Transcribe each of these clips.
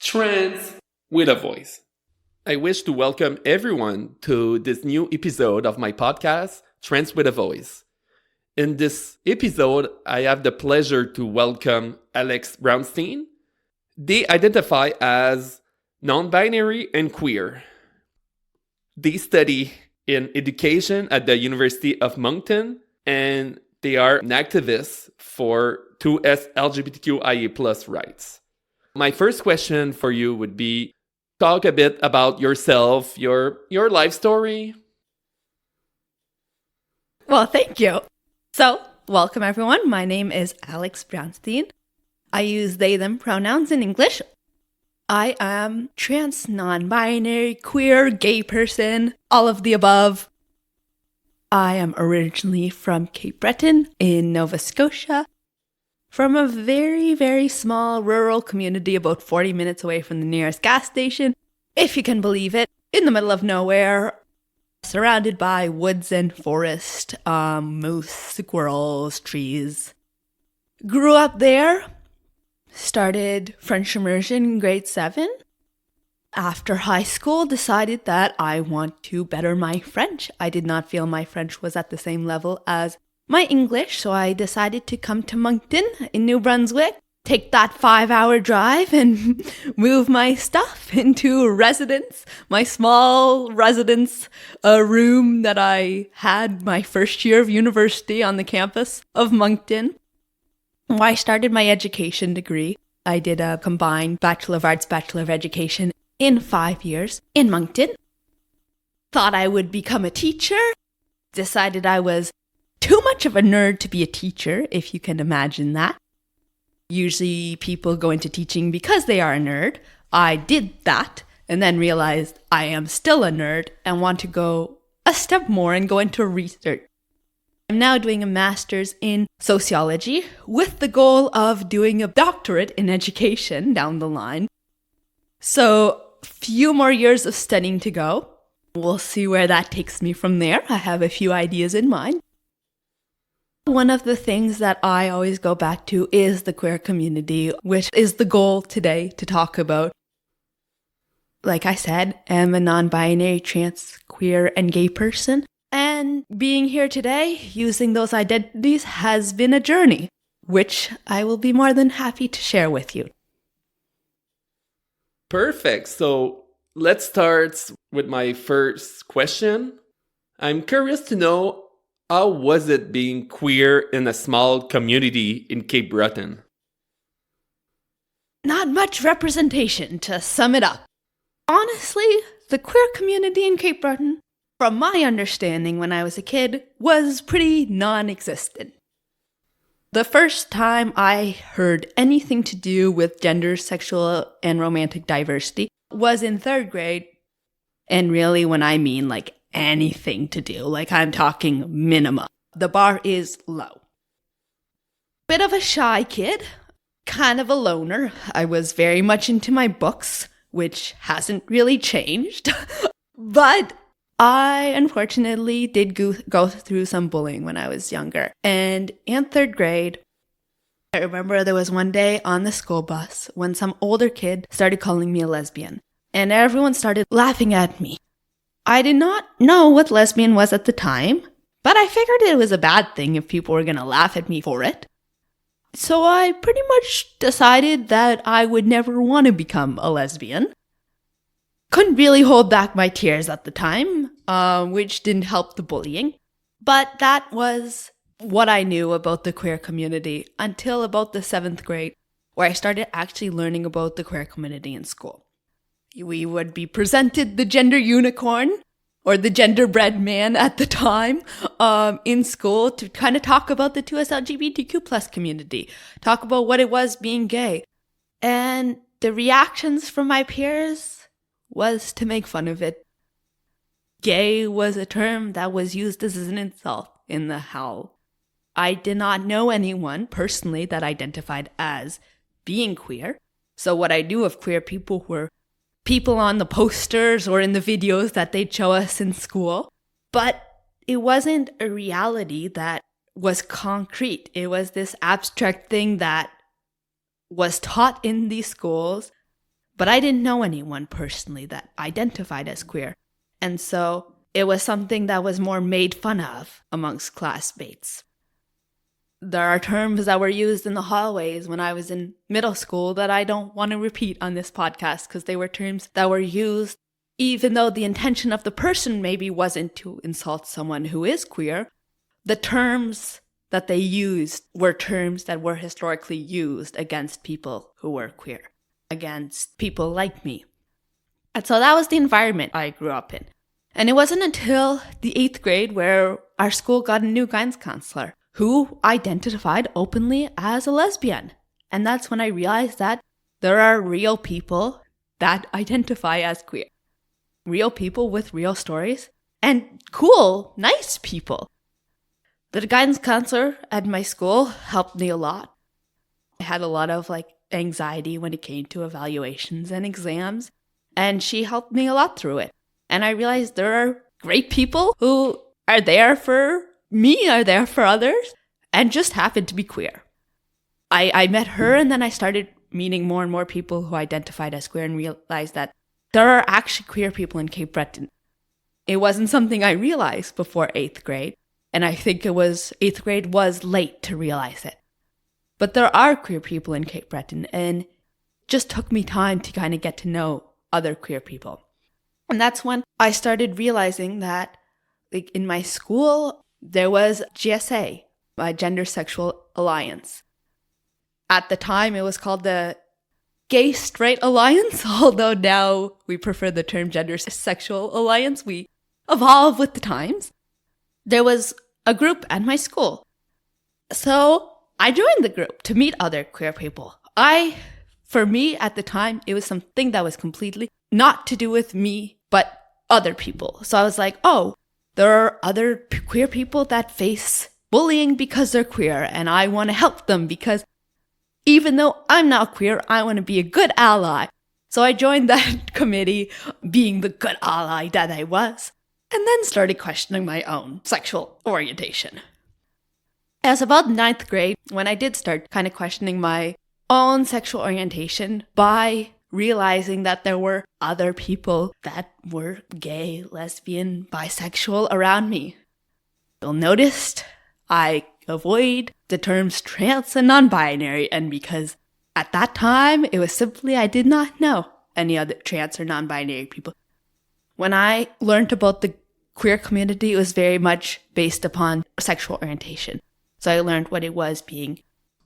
Trends with a Voice. I wish to welcome everyone to this new episode of my podcast, Trends with a Voice. In this episode, I have the pleasure to welcome Alex Browstein. They identify as non-binary and queer. They study in education at the University of Moncton, and they are an activist for 2S LGBTQIA+ rights. My first question for you would be, talk a bit about yourself, your life story. Well, thank you. So, welcome everyone. My name is Alex Brownstein. I use they, them pronouns in English. I am trans, non-binary, queer, gay person, all of the above. I am originally from Cape Breton in Nova Scotia, from a very, very small rural community about 40 minutes away from the nearest gas station, if you can believe it, in the middle of nowhere, surrounded by woods and forest, moose, squirrels, trees. Grew up there, started French immersion in grade 7. After high school, decided that I want to better my French. I did not feel my French was at the same level as my English, so I decided to come to Moncton in New Brunswick, take that 5-hour drive and move my stuff into residence, my small residence room that I had my first year of university on the campus of Moncton. I started my education degree. I did a combined Bachelor of Arts, Bachelor of Education in 5 years in Moncton. Thought I would become a teacher. Decided I was too much of a nerd to be a teacher, if you can imagine that. Usually people go into teaching because they are a nerd. I did that and then realized I am still a nerd and want to go a step more and go into research. I'm now doing a master's in sociology with the goal of doing a doctorate in education down the line. So, few more years of studying to go. We'll see where that takes me from there. I have a few ideas in mind. One of the things that I always go back to is the queer community, which is the goal today to talk about. Like I said, I'm a non-binary, trans, queer, and gay person. And being here today, using those identities has been a journey, which I will be more than happy to share with you. Perfect. So let's start with my first question. I'm curious to know, how was it being queer in a small community in Cape Breton? Not much representation, to sum it up. Honestly, the queer community in Cape Breton, from my understanding when I was a kid, was pretty non-existent. The first time I heard anything to do with gender, sexual, and romantic diversity was in 3rd grade. And really, when I mean anything to do, I'm talking minimum. The bar is low. Bit of a shy kid, kind of a loner. I was very much into my books, which hasn't really changed. But I unfortunately did go through some bullying when I was younger. And in 3rd grade, I remember there was one day on the school bus when some older kid started calling me a lesbian. And everyone started laughing at me. I did not know what lesbian was at the time, but I figured it was a bad thing if people were going to laugh at me for it. So I pretty much decided that I would never want to become a lesbian. Couldn't really hold back my tears at the time, which didn't help the bullying. But that was what I knew about the queer community until about the 7th grade, where I started actually learning about the queer community in school. We would be presented the gender unicorn, or the genderbread man at the time, in school to kind of talk about the 2S LGBTQ+ community, talk about what it was being gay. And the reactions from my peers was to make fun of it. Gay was a term that was used as an insult in the howl. I did not know anyone personally that identified as being queer. So what I knew of queer people were people on the posters or in the videos that they'd show us in school. But it wasn't a reality that was concrete. It was this abstract thing that was taught in these schools, but I didn't know anyone personally that identified as queer. And so it was something that was more made fun of amongst classmates. There are terms that were used in the hallways when I was in middle school that I don't want to repeat on this podcast because they were terms that were used even though the intention of the person maybe wasn't to insult someone who is queer. The terms that they used were terms that were historically used against people who were queer, against people like me. And so that was the environment I grew up in. And it wasn't until the 8th grade where our school got a new guidance counselor who identified openly as a lesbian. And that's when I realized that there are real people that identify as queer. Real people with real stories and cool, nice people. The guidance counselor at my school helped me a lot. I had a lot of anxiety when it came to evaluations and exams, and she helped me a lot through it. And I realized there are great people who are there for me, are there for others, and just happen to be queer. I met her, and then I started meeting more and more people who identified as queer and realized that there are actually queer people in Cape Breton. It wasn't something I realized before 8th grade, and I think 8th grade was late to realize it. But there are queer people in Cape Breton, and it just took me time to kind of get to know other queer people. And that's when I started realizing that in my school, there was GSA, a Gender Sexual Alliance. At the time, it was called the Gay Straight Alliance, although now we prefer the term Gender Sexual Alliance. We evolve with the times. There was a group at my school. So I joined the group to meet other queer people. For me at the time, it was something that was completely not to do with me, but other people. So I was like, oh, there are other queer people that face bullying because they're queer, and I want to help them because even though I'm not queer, I want to be a good ally. So I joined that committee, being the good ally that I was, and then started questioning my own sexual orientation. It was about 9th grade when I did start kind of questioning my own sexual orientation by realizing that there were other people that were gay, lesbian, bisexual around me. You'll notice I avoid the terms trans and non-binary, and because at that time it was simply I did not know any other trans or non-binary people. When I learned about the queer community, it was very much based upon sexual orientation. So I learned what it was being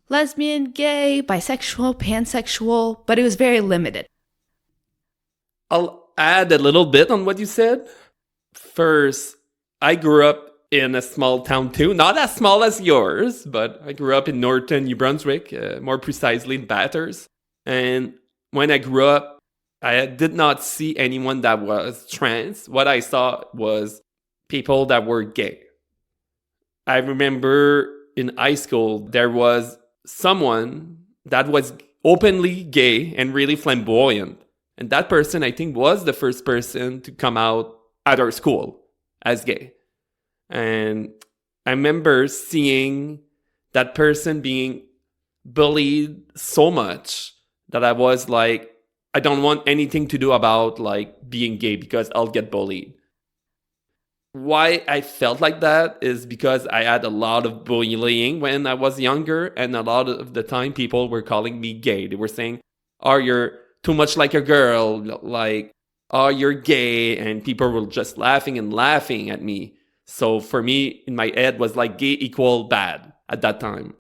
lesbian, gay, bisexual, pansexual, but it was very limited. I'll add a little bit on what you said. First, I grew up in a small town too, not as small as yours, but I grew up in northern New Brunswick, more precisely in Bathurst. And when I grew up, I did not see anyone that was trans. What I saw was people that were gay. I remember in high school, there was someone that was openly gay and really flamboyant. And that person, I think, was the first person to come out at our school as gay. And I remember seeing that person being bullied so much that I was like, I don't want anything to do about being gay because I'll get bullied. Why I felt like that is because I had a lot of bullying when I was younger, and a lot of the time people were calling me gay. They were saying, oh, you're too much like a girl, oh, you're gay, and people were just laughing at me. So for me, in my head, was gay equal bad at that time.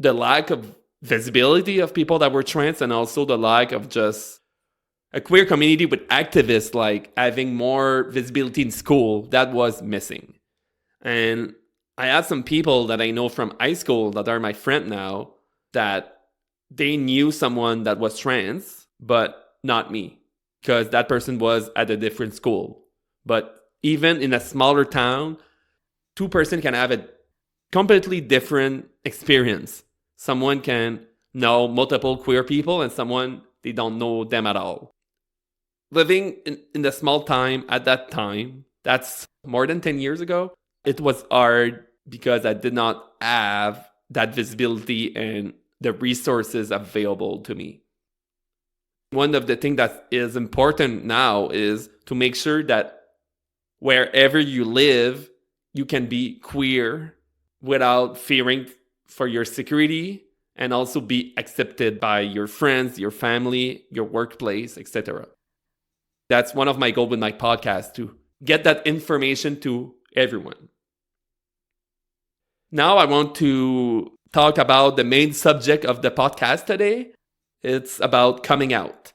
The lack of visibility of people that were trans, and also the lack of just a queer community with activists having more visibility in school, that was missing. And I have some people that I know from high school that are my friend now, that they knew someone that was trans, but not me, because that person was at a different school. But even in a smaller town, two persons can have a completely different experience. Someone can know multiple queer people, and someone, they don't know them at all. Living in the small town at that time, that's more than 10 years ago, it was hard because I did not have that visibility and the resources available to me. One of the things that is important now is to make sure that wherever you live, you can be queer without fearing for your security and also be accepted by your friends, your family, your workplace, etc. That's one of my goals with my podcast, to get that information to everyone. Now I want to talk about the main subject of the podcast today. It's about coming out.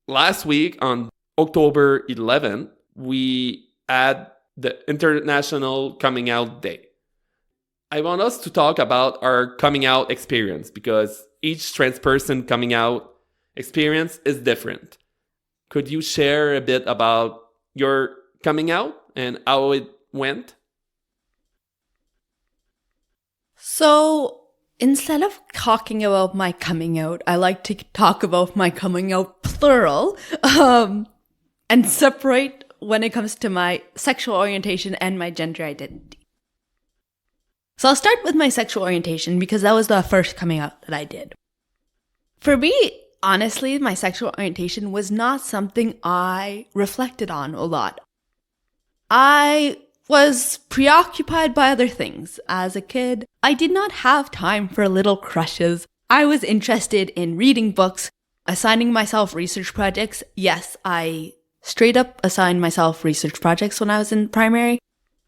Last week on October 11th, we had the International Coming Out Day. I want us to talk about our coming out experience because each trans person coming out experience is different. Could you share a bit about your coming out and how it went? So instead of talking about my coming out, I like to talk about my coming out plural and separate when it comes to my sexual orientation and my gender identity. So I'll start with my sexual orientation because that was the first coming out that I did. For me, honestly, my sexual orientation was not something I reflected on a lot. I was preoccupied by other things. As a kid, I did not have time for little crushes. I was interested in reading books, assigning myself research projects. Yes, I straight up assigned myself research projects when I was in primary.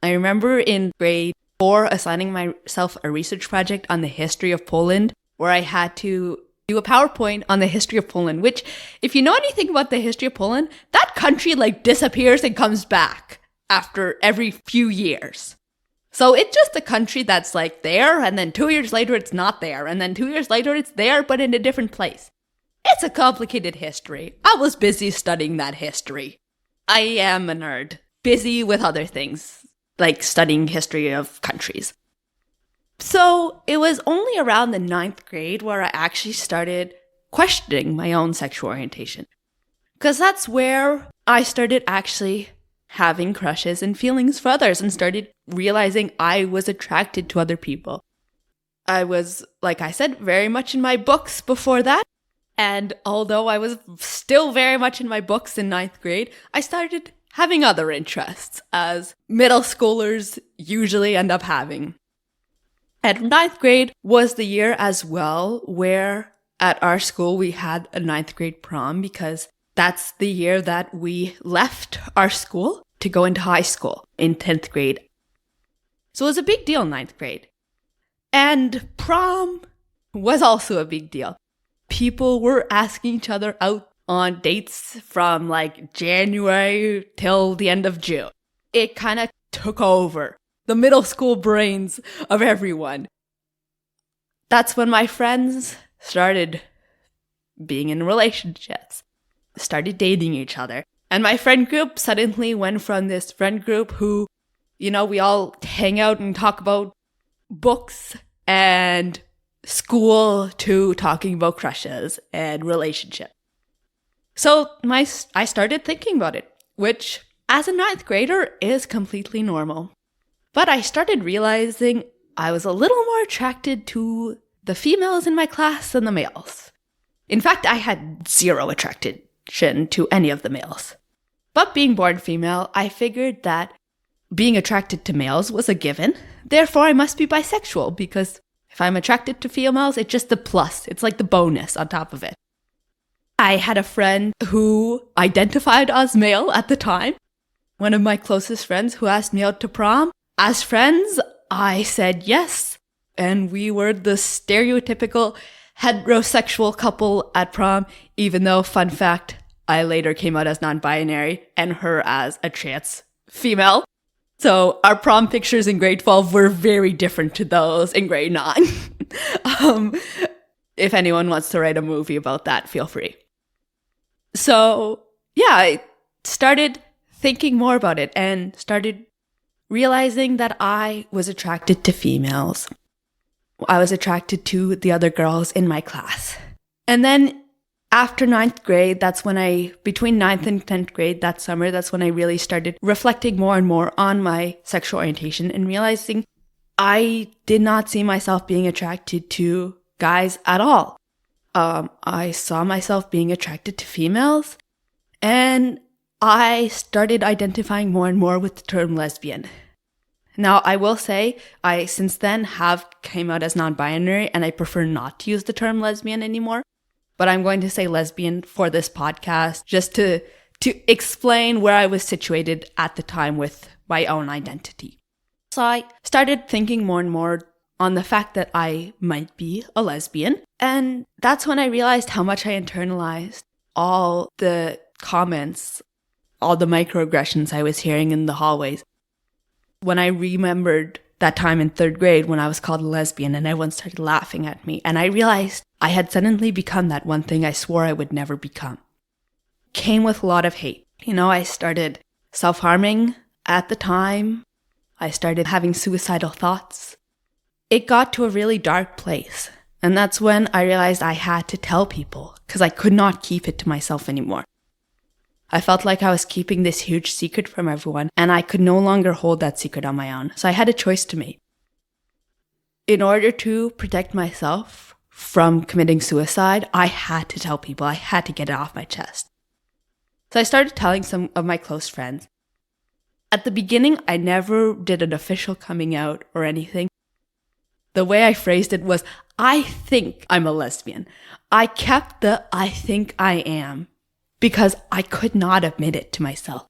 I remember in grade 4 assigning myself a research project on the history of Poland, where I had to do a PowerPoint on the history of Poland, which, if you know anything about the history of Poland, that country disappears and comes back after every few years. So it's just a country that's there, and then 2 years later it's not there, and then 2 years later it's there but in a different place. It's a complicated history. I was busy studying that history. I am a nerd, busy with other things, like studying history of countries. So it was only around the 9th grade where I actually started questioning my own sexual orientation. Because that's where I started actually having crushes and feelings for others and started realizing I was attracted to other people. I was, like I said, very much in my books before that. And although I was still very much in my books in 9th grade, I started having other interests, as middle schoolers usually end up having. And 9th grade was the year as well where at our school we had a 9th grade prom, because that's the year that we left our school to go into high school in 10th grade. So it was a big deal in 9th grade. And prom was also a big deal. People were asking each other out on dates from January till the end of June. It kind of took over the middle school brains of everyone. That's when my friends started being in relationships, started dating each other. And my friend group suddenly went from this friend group who, we all hang out and talk about books and school to talking about crushes and relationships. So I started thinking about it, which as a 9th grader is completely normal. But I started realizing I was a little more attracted to the females in my class than the males. In fact, I had zero attraction to any of the males. But being born female, I figured that being attracted to males was a given. Therefore, I must be bisexual, because if I'm attracted to females, it's just the plus. It's like the bonus on top of it. I had a friend who identified as male at the time. One of my closest friends who asked me out to prom. As friends, I said yes. And we were the stereotypical heterosexual couple at prom, even though, fun fact, I later came out as non-binary and her as a trans female. So our prom pictures in grade 12 were very different to those in grade 9. If anyone wants to write a movie about that, feel free. So yeah, I started thinking more about it and started realizing that I was attracted to females. I was attracted to the other girls in my class. And then after 9th grade, between 9th and 10th grade that summer, that's when I really started reflecting more and more on my sexual orientation and realizing I did not see myself being attracted to guys at all. I saw myself being attracted to females, and I started identifying more and more with the term lesbian. Now, I will say, I since then have came out as non-binary, and I prefer not to use the term lesbian anymore. But I'm going to say lesbian for this podcast just to explain where I was situated at the time with my own identity. So I started thinking more and more on the fact that I might be a lesbian. And that's when I realized how much I internalized all the comments, all the microaggressions I was hearing in the hallways. When I remembered that time in 3rd grade when I was called a lesbian and everyone started laughing at me, and I realized I had suddenly become that one thing I swore I would never become. Came with a lot of hate. I started self-harming at the time. I started having suicidal thoughts. It got to a really dark place. And that's when I realized I had to tell people because I could not keep it to myself anymore. I felt like I was keeping this huge secret from everyone, and I could no longer hold that secret on my own. So I had a choice to make. In order to protect myself from committing suicide, I had to tell people. I had to get it off my chest. So I started telling some of my close friends. At the beginning, I never did an official coming out or anything. The way I phrased it was, I think I'm a lesbian. I kept the I think I am because I could not admit it to myself.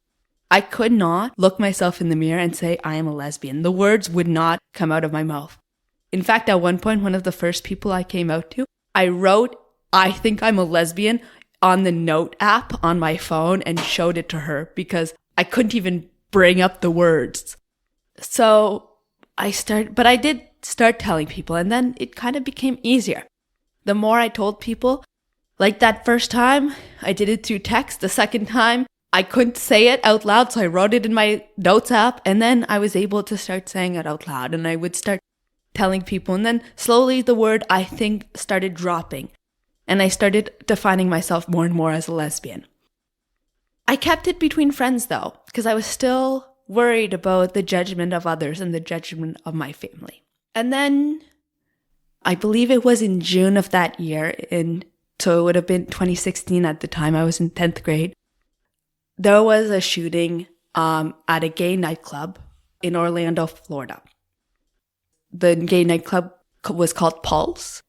I could not look myself in the mirror and say I am a lesbian. The words would not come out of my mouth. In fact, at one point, one of the first people I came out to, I wrote, I think I'm a lesbian on the note app on my phone and showed it to her because I couldn't even bring up the words. So I did start telling people, and then it kind of became easier. The more I told people, like that first time, I did it through text. The second time, I couldn't say it out loud, so I wrote it in my notes app, and then I was able to start saying it out loud, and I would start telling people, and then slowly the word I think started dropping, and I started defining myself more and more as a lesbian. I kept it between friends though, because I was still worried about the judgment of others and the judgment of my family. And then I believe it was in June of that year, so it would have been 2016 at the time, I was in 10th grade. There was a shooting at a gay nightclub in Orlando, Florida. The gay nightclub was called Pulse.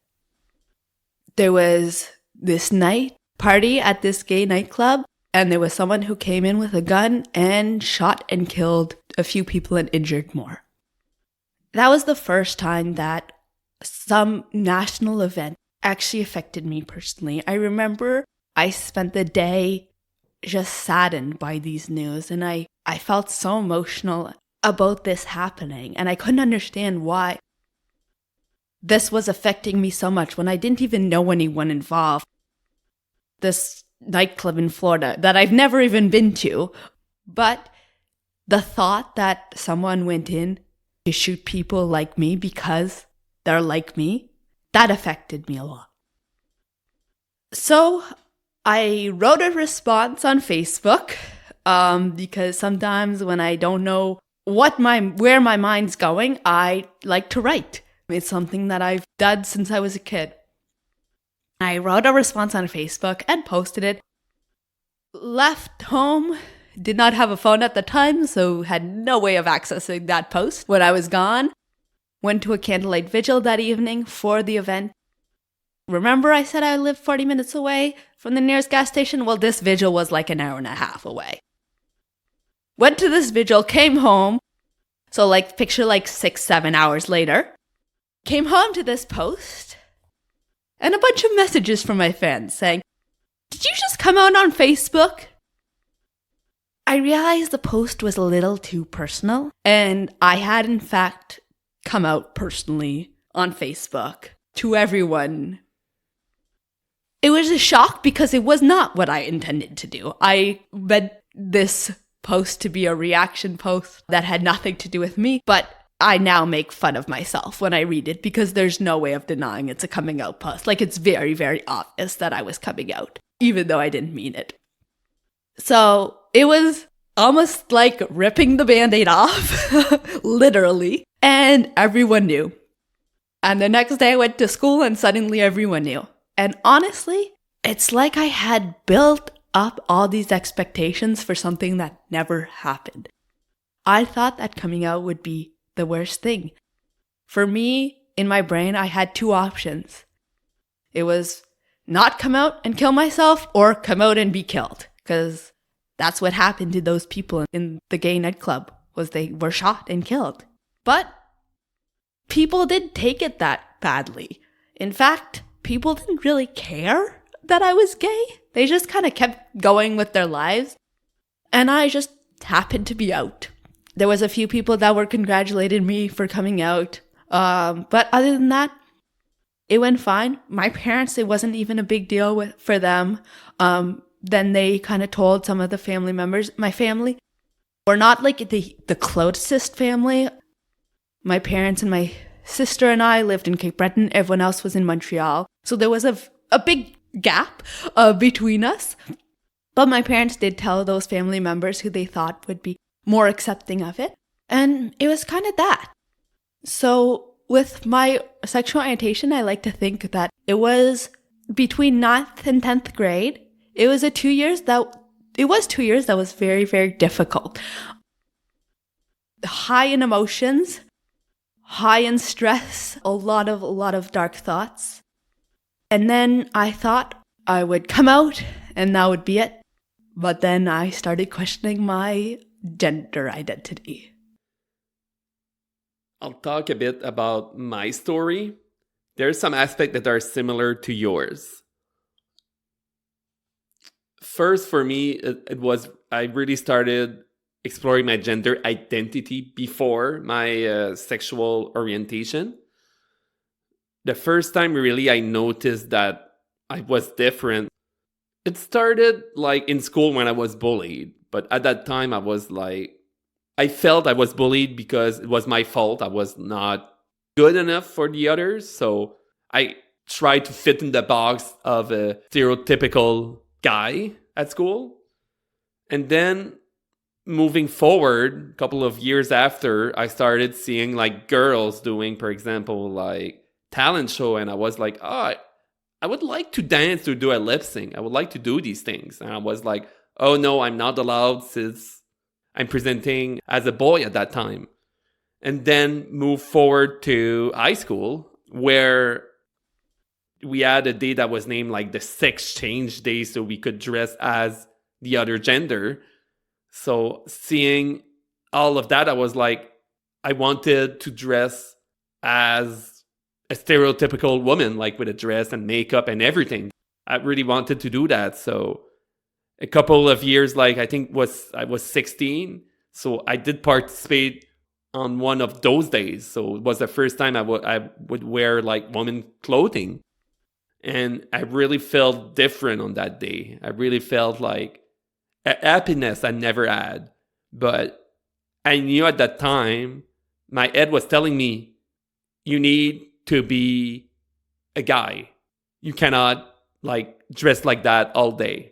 There was this night party at this gay nightclub, and there was someone who came in with a gun and shot and killed a few people and injured more. That was the first time that some national event actually affected me personally. I remember I spent the day just saddened by these news, and I felt so emotional about this happening, and I couldn't understand why this was affecting me so much when I didn't even know anyone involved. This nightclub in Florida that I've never even been to, but the thought that someone went in to shoot people like me because they're like me, that affected me a lot. So I wrote a response on Facebook because sometimes when I don't know where my mind's going, I like to write. It's something that I've done since I was a kid. I wrote a response on Facebook and posted it. Left home, did not have a phone at the time, so had no way of accessing that post when I was gone. Went to a candlelight vigil that evening for the event. Remember I said I lived 40 minutes away from the nearest gas station? Well, this vigil was like an hour and a half away. Went to this vigil, came home. So picture 6-7 hours later. Came home to this post. And a bunch of messages from my fans saying, "Did you just come out on Facebook?" I realized the post was a little too personal. And I had in fact come out personally on Facebook to everyone. It was a shock because it was not what I intended to do. I meant this post to be a reaction post that had nothing to do with me, but I now make fun of myself when I read it because there's no way of denying it's a coming out post. It's very, very obvious that I was coming out, even though I didn't mean it. So it was almost like ripping the Band-Aid off, literally, and everyone knew. And the next day I went to school and suddenly everyone knew. And honestly, it's like I had built up all these expectations for something that never happened. I thought that coming out would be the worst thing. For me, in my brain, I had two options. It was not come out and kill myself or come out and be killed. Because that's what happened to those people in the gay nightclub, was they were shot and killed. But people didn't take it that badly. In fact, people didn't really care that I was gay. They just kind of kept going with their lives. And I just happened to be out. There was a few people that were congratulating me for coming out. But other than that, it went fine. My parents, it wasn't even a big deal for them. Then they kind of told some of the family members. My family, we're not like the closest family. My parents and my sister and I lived in Cape Breton. Everyone else was in Montreal. So there was a big gap between us. But my parents did tell those family members who they thought would be more accepting of it. And it was kind of that. So with my sexual orientation, I like to think that it was between 9th and 10th grade. It was 2 years that was very, very difficult. High in emotions, high in stress, a lot of dark thoughts. And then I thought I would come out and that would be it. But then I started questioning my gender identity. I'll talk a bit about my story. There's some aspects that are similar to yours. First, for me, it was I really started exploring my gender identity before my sexual orientation. The first time really I noticed that I was different, it started like in school when I was bullied. But at that time, I felt I was bullied because it was my fault. I was not good enough for the others. So I tried to fit in the box of a stereotypical guy at school. And then moving forward, a couple of years after, I started seeing like girls doing, for example, like talent show. And I was like, oh, I would like to dance or do a lip sync. I would like to do these things. And I was like, oh no, I'm not allowed since I'm presenting as a boy at that time. And then move forward to high school where we had a day that was named like the sex change day so we could dress as the other gender. So seeing all of that, I was like, I wanted to dress as a stereotypical woman, like with a dress and makeup and everything. I really wanted to do that. So a couple of years, like I was 16. So I did participate on one of those days. So it was the first time I would wear like woman clothing. And I really felt different on that day. I really felt like a happiness I never had. But I knew at that time, my head was telling me, you need to be a guy. You cannot like dress like that all day.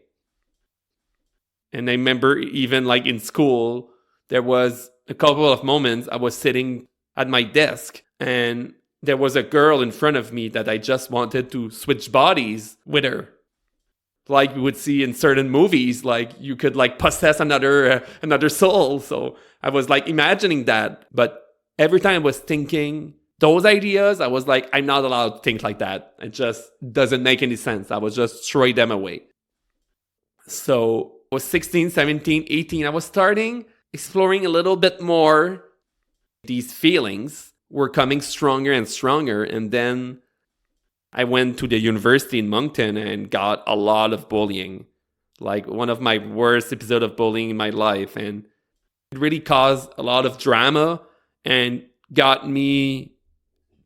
And I remember even like in school, there was a couple of moments I was sitting at my desk and there was a girl in front of me that I just wanted to switch bodies with her. Like we would see in certain movies, like you could like possess another soul. So I was like imagining that. But every time I was thinking those ideas, I was like, I'm not allowed to think like that. It just doesn't make any sense. I was just throwing them away. So I was 16, 17, 18. I was starting exploring a little bit more. These feelings were coming stronger and stronger. And then I went to the University in Moncton and got a lot of bullying. Like one of my worst episodes of bullying in my life. And it really caused a lot of drama and got me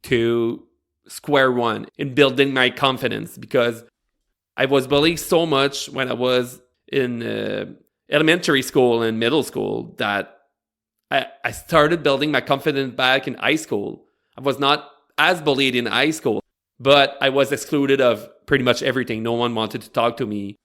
to square one in building my confidence, because I was bullied so much when I was in elementary school and middle school that I started building my confidence back in high school. I was not as bullied in high school, but I was excluded of pretty much everything. No one wanted to talk to me.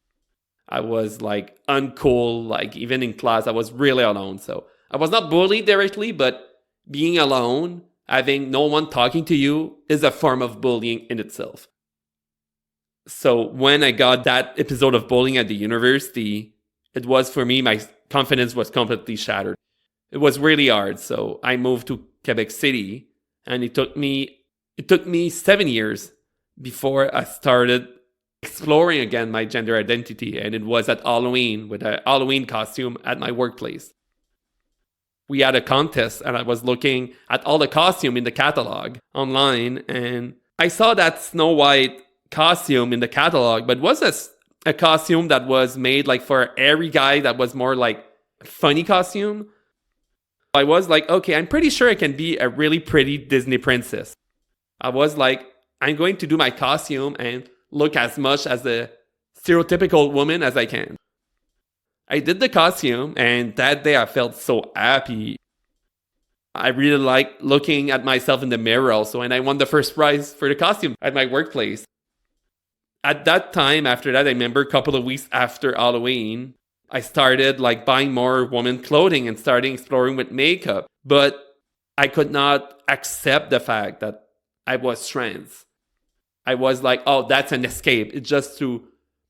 I was like uncool, like even in class, I was really alone. So I was not bullied directly, but being alone, having no one talking to you is a form of bullying in itself. So when I got that episode of bullying at the university, it was for me, my confidence was completely shattered. It was really hard. So I moved to Quebec City, and it took me 7 years before I started exploring again my gender identity. And it was at Halloween with a Halloween costume at my workplace. We had a contest, and I was looking at all the costume in the catalog online, and I saw that Snow White costume in the catalog, but was a costume that was made like for every guy, that was more like a funny costume. I was like, okay, I'm pretty sure I can be a really pretty Disney princess. I was like, I'm going to do my costume and look as much as a stereotypical woman as I can. I did the costume, and that day I felt so happy. I really liked looking at myself in the mirror also, and I won the first prize for the costume at my workplace. At that time, after that, I remember a couple of weeks after Halloween, I started like buying more women clothing and starting exploring with makeup. But I could not accept the fact that I was trans. I was like, oh, that's an escape. It's just to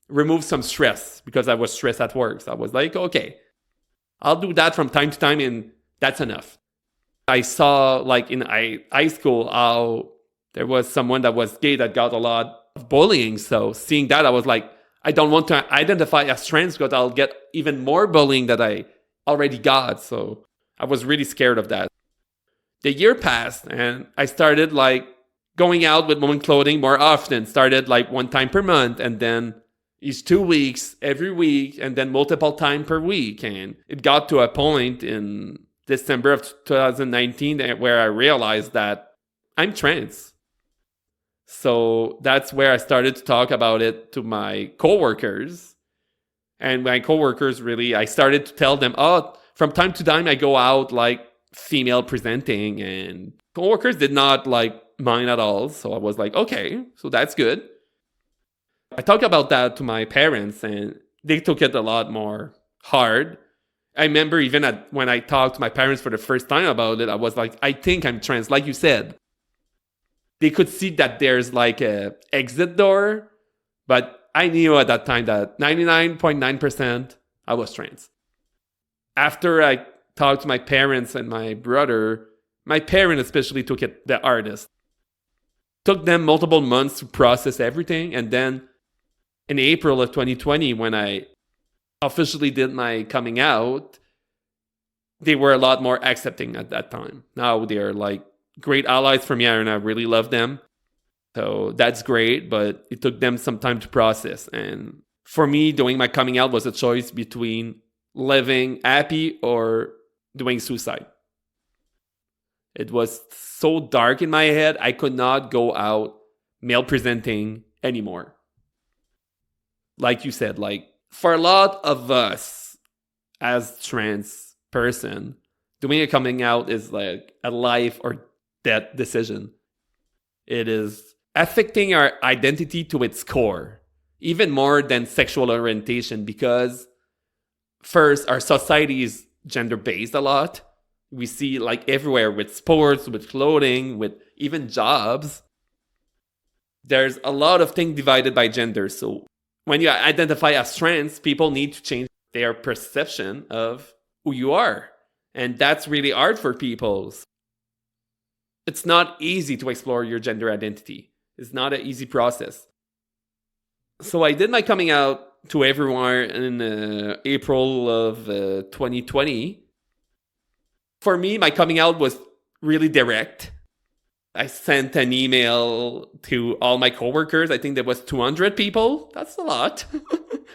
remove some stress because I was stressed at work. So I was like, okay, I'll do that from time to time, and that's enough. I saw like in high school how there was someone that was gay that got a lot of bullying. So seeing that, I was like, I don't want to identify as trans because I'll get even more bullying that I already got. So I was really scared of that. The year passed, and I started like going out with women clothing more often. Started like one time per month, and then each 2 weeks, every week, and then multiple times per week. And it got to a point in December of 2019 where I realized that I'm trans. So that's where I started to talk about it to my coworkers. And my coworkers really, I started to tell them, oh, from time to time I go out like female presenting, and coworkers did not like mind at all. So I was like, okay, so that's good. I talked about that to my parents, and they took it a lot more hard. I remember even when I talked to my parents for the first time about it, I was like, I think I'm trans. Like you said, they could see that there's like a exit door, but I knew at that time that 99.9% I was trans. After I talked to my parents and my brother, my parents especially took it the hardest. Took them multiple months to process everything, and then in April of 2020, when I officially did my coming out, they were a lot more accepting at that time. Now they're like great allies for me, and I really love them. So that's great, but it took them some time to process. And for me, doing my coming out was a choice between living happy or doing suicide. It was so dark in my head, I could not go out male presenting anymore. Like you said, like for a lot of us as trans person, doing a coming out is like a life or death decision. It is affecting our identity to its core, even more than sexual orientation, because first, our society is gender-based a lot. We see like everywhere with sports, with clothing, with even jobs. There's a lot of things divided by gender. So when you identify as trans, people need to change their perception of who you are. And that's really hard for people. It's not easy to explore your gender identity. It's not an easy process. So I did my coming out to everyone in April of 2020. For me, my coming out was really direct. I sent an email to all my coworkers. I think there was 200 people. That's a lot.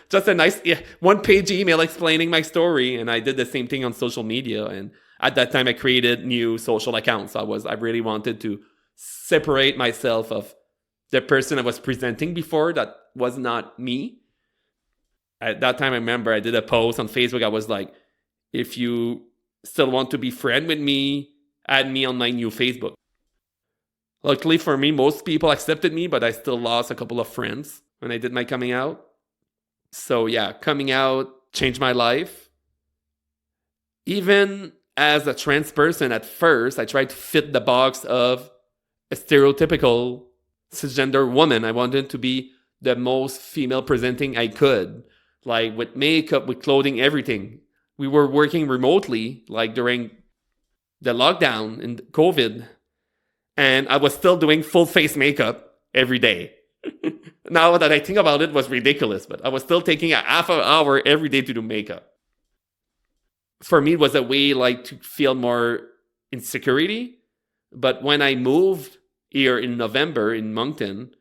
Just a nice one-page email explaining my story. And I did the same thing on social media. And at that time, I created new social accounts. I really wanted to separate myself of the person I was presenting before. That was not me. At that time, I remember I did a post on Facebook. I was like, if you still want to be friend with me, add me on my new Facebook. Luckily for me, most people accepted me, but I still lost a couple of friends when I did my coming out. So yeah, coming out changed my life. Even as a trans person, at first, I tried to fit the box of a stereotypical cisgender woman. I wanted to be the most female presenting I could, like with makeup, with clothing, everything. We were working remotely, like during the lockdown and COVID, and I was still doing full face makeup every day. Now that I think about it, it was ridiculous, but I was still taking a half an hour every day to do makeup. For me, it was a way like to feel more insecurity. But when I moved here in November in Moncton,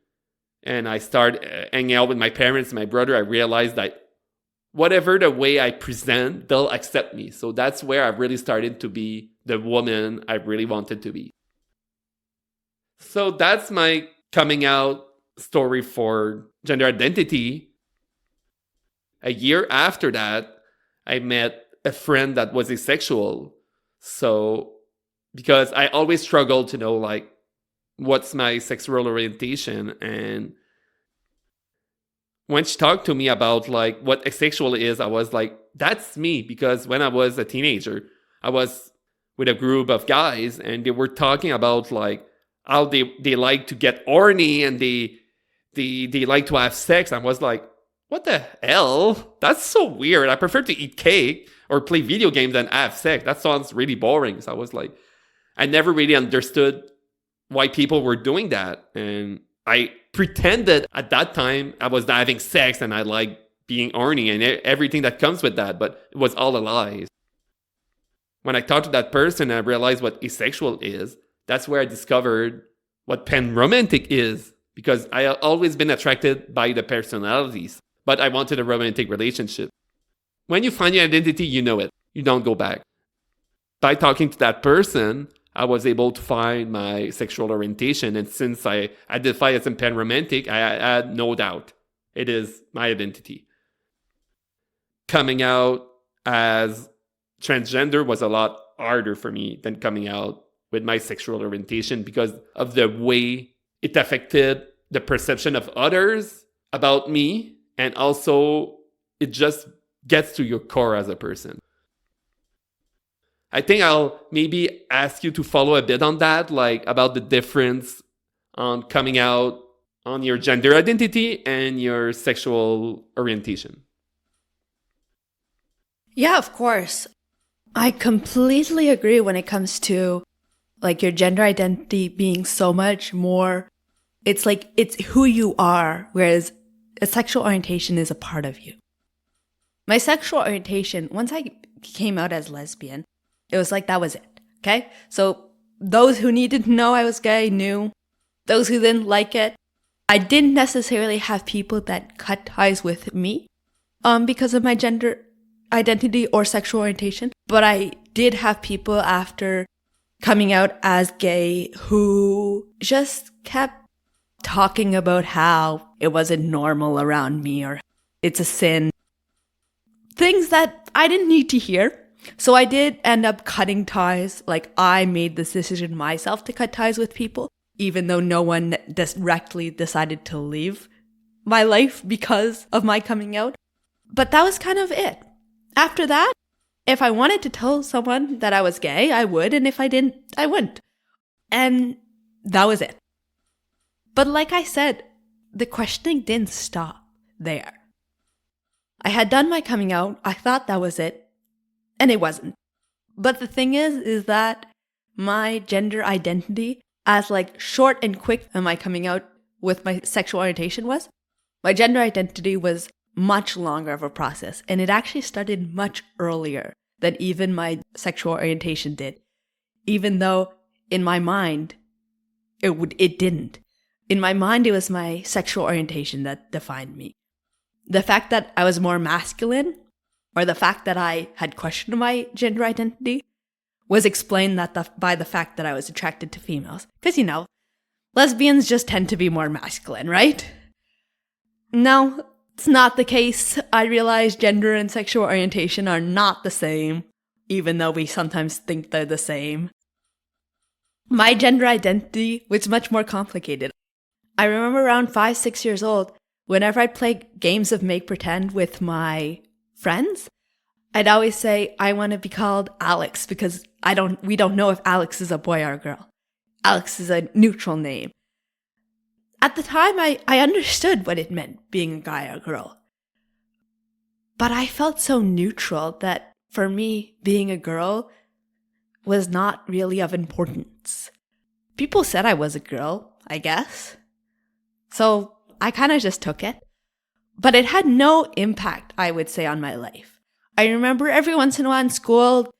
and I started hanging out with my parents and my brother, I realized that whatever the way I present, they'll accept me. So that's where I really started to be the woman I really wanted to be. So that's my coming out story for gender identity. A year after that, I met a friend that was asexual. So, because I always struggled to know, like, what's my sexual orientation. And when she talked to me about, like, what asexual is, I was like, that's me. Because when I was a teenager, I was with a group of guys and they were talking about, like, how they like to get horny and they like to have sex. I was like, what the hell? That's so weird. I prefer to eat cake or play video games than have sex. That sounds really boring. So I was like, I never really understood why people were doing that. And I pretended at that time I was having sex and I like being horny and everything that comes with that, but it was all a lie. When I talked to that person, I realized what asexual is. That's where I discovered what panromantic is, because I had always been attracted by the personalities, but I wanted a romantic relationship. When you find your identity, you know it. You don't go back. By talking to that person, I was able to find my sexual orientation. And since I identify as a panromantic, I had no doubt it is my identity. Coming out as transgender was a lot harder for me than coming out with my sexual orientation because of the way it affected the perception of others about me. And also, it just gets to your core as a person. I think I'll maybe ask you to follow a bit on that, like about the difference on coming out on your gender identity and your sexual orientation. Yeah, of course. I completely agree when it comes to like your gender identity being so much more, it's like it's who you are, whereas a sexual orientation is a part of you. My sexual orientation, once I came out as lesbian, it was like that was it, okay? So those who needed to know I was gay knew. Those who didn't like it, I didn't necessarily have people that cut ties with me because of my gender identity or sexual orientation, but I did have people after coming out as gay who just kept talking about how it wasn't normal around me or it's a sin. Things that I didn't need to hear. So I did end up cutting ties. Like I made this decision myself to cut ties with people, even though no one directly decided to leave my life because of my coming out. But that was kind of it. After that, if I wanted to tell someone that I was gay, I would. And if I didn't, I wouldn't. And that was it. But like I said, the questioning didn't stop there. I had done my coming out. I thought that was it. And it wasn't. But the thing is that my gender identity, as like short and quick am I coming out with my sexual orientation was, my gender identity was much longer of a process. And it actually started much earlier than even my sexual orientation did. Even though in my mind, it didn't. In my mind, it was my sexual orientation that defined me. The fact that I was more masculine, or the fact that I had questioned my gender identity, was explained by the fact that I was attracted to females. Because, you know, lesbians just tend to be more masculine, right? No, it's not the case. I realize gender and sexual orientation are not the same, even though we sometimes think they're the same. My gender identity was much more complicated. I remember around 5-6 years old, whenever I'd play games of make pretend with my friends, I'd always say, I want to be called Alex because we don't know if Alex is a boy or a girl. Alex is a neutral name. at the time, I understood what it meant being a guy or girl. But I felt so neutral that for me, being a girl was not really of importance. People said I was a girl, I guess. So I kind of just took it. But it had no impact, I would say, on my life. I remember every once in a while in school,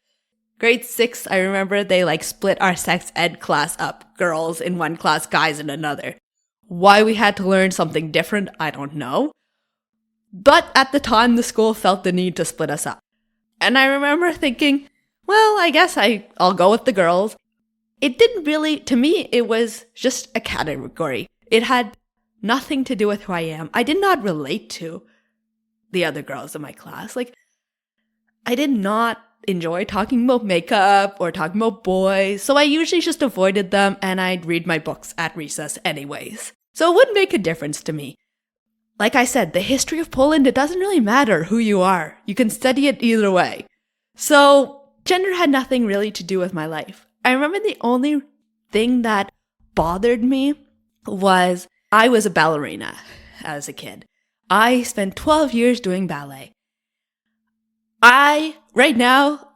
grade 6, I remember they split our sex ed class up. Girls in one class, guys in another. Why we had to learn something different, I don't know. But at the time, the school felt the need to split us up. And I remember thinking, well, I guess I'll go with the girls. It didn't really, to me, it was just a category. It had nothing to do with who I am. I did not relate to the other girls in my class. I did not enjoy talking about makeup or talking about boys, so I usually just avoided them and I'd read my books at recess anyways. So it wouldn't make a difference to me. Like I said, the history of Poland, it doesn't really matter who you are. You can study it either way. So gender had nothing really to do with my life. I remember the only thing that bothered me was I was a ballerina as a kid. I spent 12 years doing ballet. Right now,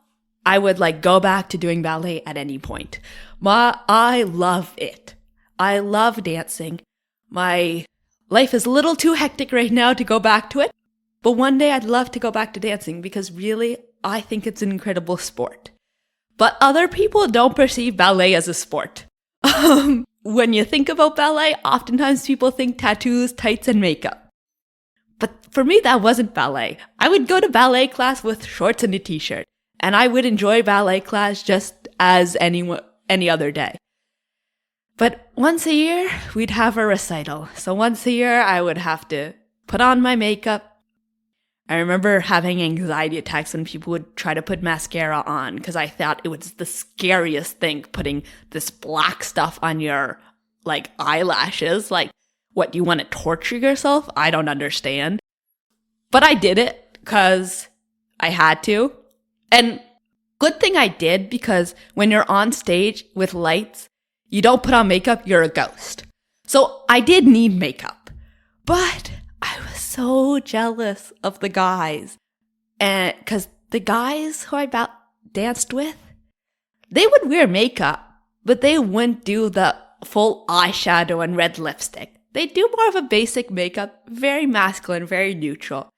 I would go back to doing ballet at any point. I love it. I love dancing. My life is a little too hectic right now to go back to it, but one day I'd love to go back to dancing because really, I think it's an incredible sport. But other people don't perceive ballet as a sport. When you think about ballet, oftentimes people think tattoos, tights, and makeup. But for me, that wasn't ballet. I would go to ballet class with shorts and a t-shirt, and I would enjoy ballet class just as any other day. But once a year, we'd have a recital. So once a year, I would have to put on my makeup. I remember having anxiety attacks when people would try to put mascara on because I thought it was the scariest thing, putting this black stuff on your, eyelashes. What, you want to torture yourself? I don't understand. But I did it because I had to. And good thing I did, because when you're on stage with lights, you don't put on makeup, you're a ghost. So I did need makeup. But I was so jealous of the guys. And because the guys who I danced with, they would wear makeup, but they wouldn't do the full eyeshadow and red lipstick. They'd do more of a basic makeup, very masculine, very neutral.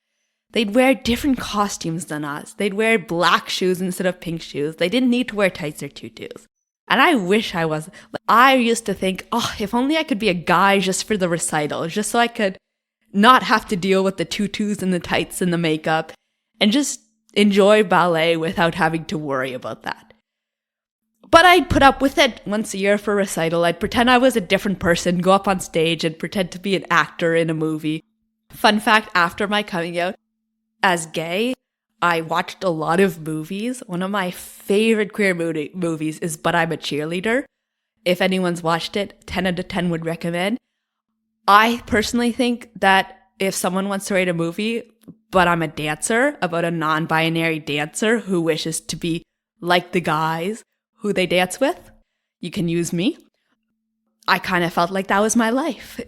They'd wear different costumes than us. They'd wear black shoes instead of pink shoes. They didn't need to wear tights or tutus. And I wish I was. I used to think, if only I could be a guy just for the recital, just so I could not have to deal with the tutus and the tights and the makeup and just enjoy ballet without having to worry about that. But I'd put up with it once a year for a recital. I'd pretend I was a different person, go up on stage and pretend to be an actor in a movie. Fun fact, after my coming out as gay, I watched a lot of movies. One of my favorite queer movies is But I'm a Cheerleader. If anyone's watched it, 10 out of 10 would recommend. I personally think that if someone wants to write a movie, But I'm a Dancer, about a non-binary dancer who wishes to be like the guys who they dance with, you can use me. I kind of felt like that was my life,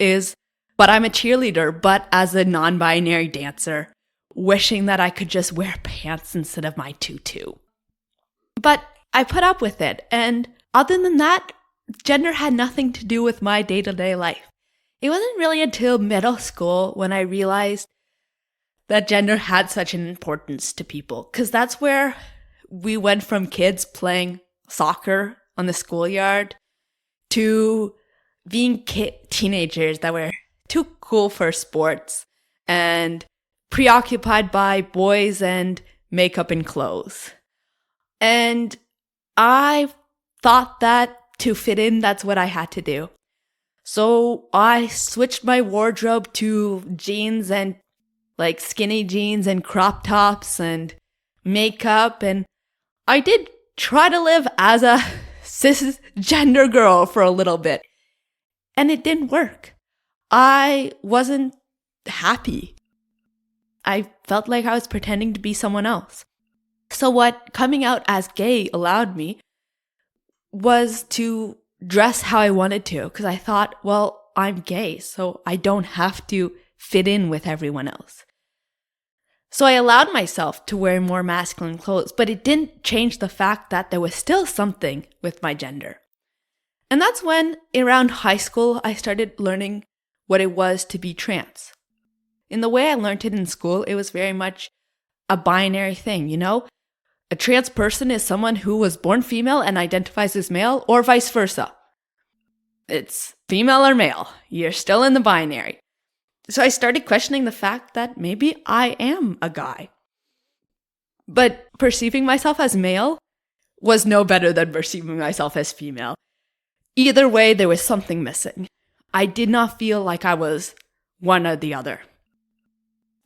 but I'm a cheerleader, but as a non-binary dancer, wishing that I could just wear pants instead of my tutu. But I put up with it, and other than that, gender had nothing to do with my day-to-day life. It wasn't really until middle school when I realized that gender had such an importance to people, because that's where we went from kids playing soccer on the schoolyard to being teenagers that were too cool for sports and preoccupied by boys and makeup and clothes. And I thought that to fit in, that's what I had to do. So I switched my wardrobe to jeans and skinny jeans and crop tops and makeup. And I did try to live as a cisgender girl for a little bit. And it didn't work. I wasn't happy. I felt like I was pretending to be someone else. So what coming out as gay allowed me was to dress how I wanted to, because I thought, well, I'm gay, so I don't have to fit in with everyone else. So I allowed myself to wear more masculine clothes, but it didn't change the fact that there was still something with my gender. And that's when, around high school, I started learning what it was to be trans. In the way I learned it in school, it was very much a binary thing, you know? A trans person is someone who was born female and identifies as male, or vice versa. It's female or male. You're still in the binary. So I started questioning the fact that maybe I am a guy. But perceiving myself as male was no better than perceiving myself as female. Either way, there was something missing. I did not feel like I was one or the other.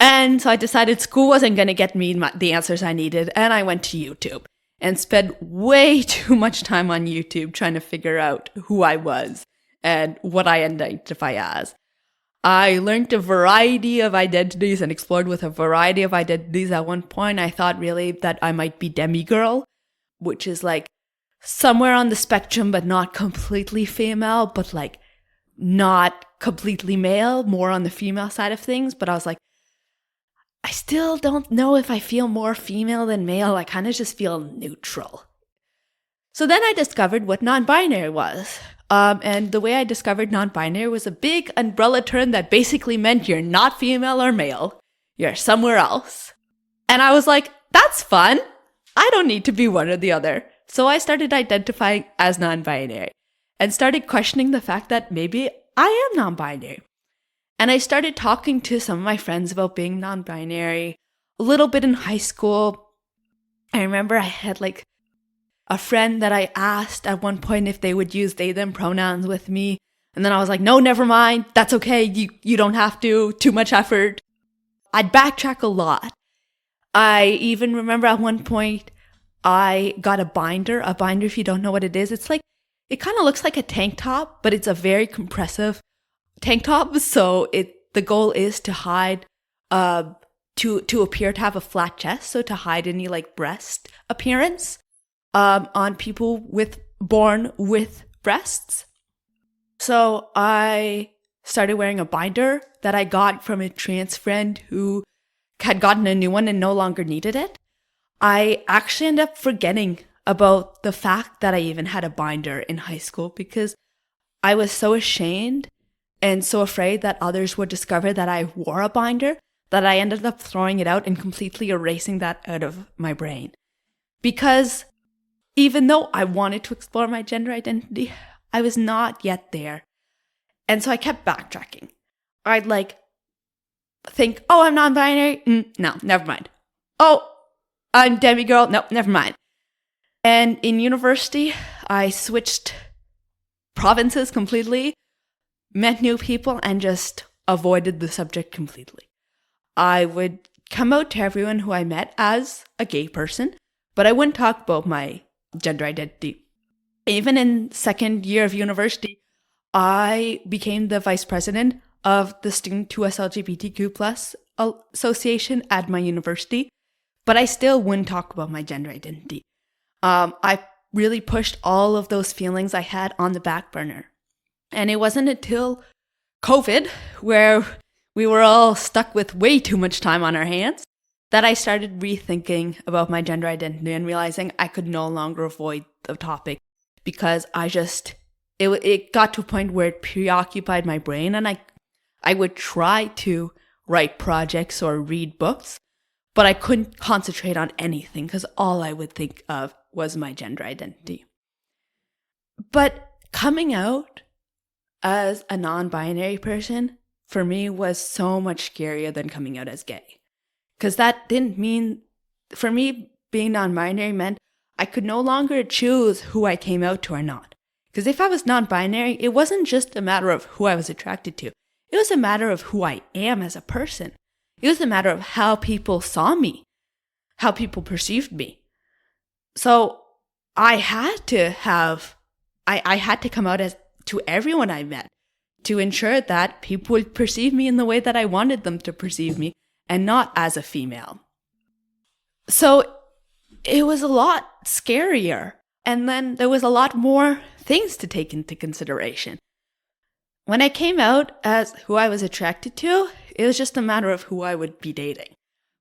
And so I decided school wasn't going to get me the answers I needed, and I went to YouTube and spent way too much time on YouTube trying to figure out who I was and what I identify as. I learned a variety of identities and explored with a variety of identities. At one point, I thought really that I might be demigirl, which is like somewhere on the spectrum, but not completely female, but like not completely male, more on the female side of things. But I was like, I still don't know if I feel more female than male. I kind of just feel neutral. So then I discovered what non-binary was. And the way I discovered non-binary was a big umbrella term that basically meant you're not female or male. You're somewhere else. And I was like, that's fun. I don't need to be one or the other. So I started identifying as non-binary and started questioning the fact that maybe I am non-binary. And I started talking to some of my friends about being non-binary a little bit in high school. I remember I had like a friend that I asked at one point if they would use they, them pronouns with me. And then I was like, no, never mind. That's okay. You don't have to. Too much effort. I'd backtrack a lot. I even remember at one point I got a binder. A binder, if you don't know what it is, it's like, it kind of looks like a tank top, but it's a very compressive tank top. So the goal is to hide, to appear to have a flat chest. So to hide any like breast appearance. On people born with breasts. So I started wearing a binder that I got from a trans friend who had gotten a new one and no longer needed it. I actually ended up forgetting about the fact that I even had a binder in high school because I was so ashamed and so afraid that others would discover that I wore a binder that I ended up throwing it out and completely erasing that out of my brain. Because even though I wanted to explore my gender identity, I was not yet there. And so I kept backtracking. I'd like think, oh, I'm non-binary. No, never mind. Oh, I'm demigirl. No, never mind. And in university, I switched provinces completely, met new people, and just avoided the subject completely. I would come out to everyone who I met as a gay person, but I wouldn't talk about my gender identity. Even in second year of university, I became the vice president of the Student 2S LGBTQ+ association at my university, but I still wouldn't talk about my gender identity. I really pushed all of those feelings I had on the back burner. And it wasn't until COVID, where we were all stuck with way too much time on our hands, that I started rethinking about my gender identity and realizing I could no longer avoid the topic because it got to a point where it preoccupied my brain, and I would try to write projects or read books, but I couldn't concentrate on anything because all I would think of was my gender identity. But coming out as a non-binary person for me was so much scarier than coming out as gay. Because that didn't mean, for me, being non-binary meant I could no longer choose who I came out to or not. Because if I was non-binary, it wasn't just a matter of who I was attracted to. It was a matter of who I am as a person. It was a matter of how people saw me, how people perceived me. So I had to come out as to everyone I met to ensure that people would perceive me in the way that I wanted them to perceive me, and not as a female. So it was a lot scarier. And then there was a lot more things to take into consideration. When I came out as who I was attracted to, it was just a matter of who I would be dating.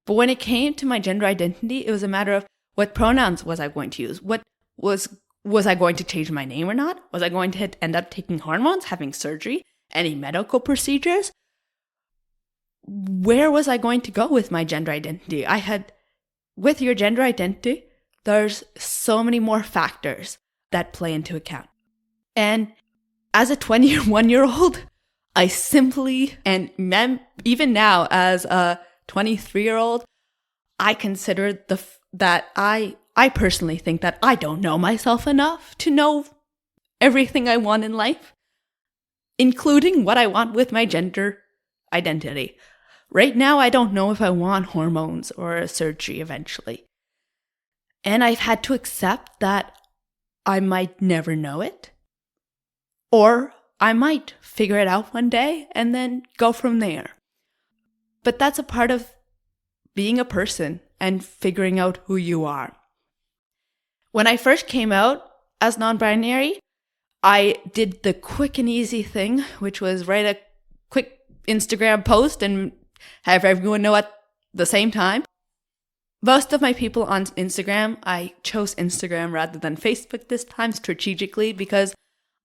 But when it came to my gender identity, it was a matter of what pronouns was I going to use? What was I going to change my name or not? Was I going to end up taking hormones, having surgery, any medical procedures? Where was I going to go with my gender identity? With your gender identity, there's so many more factors that play into account. And as a 21-year-old, I simply, and even now as a 23-year-old, I consider that I personally think that I don't know myself enough to know everything I want in life, including what I want with my gender identity. Right now, I don't know if I want hormones or a surgery eventually. And I've had to accept that I might never know it, or I might figure it out one day and then go from there. But that's a part of being a person and figuring out who you are. When I first came out as non-binary, I did the quick and easy thing, which was write a quick Instagram post and have everyone know at the same time. Most of my people on Instagram, I chose Instagram rather than Facebook this time strategically because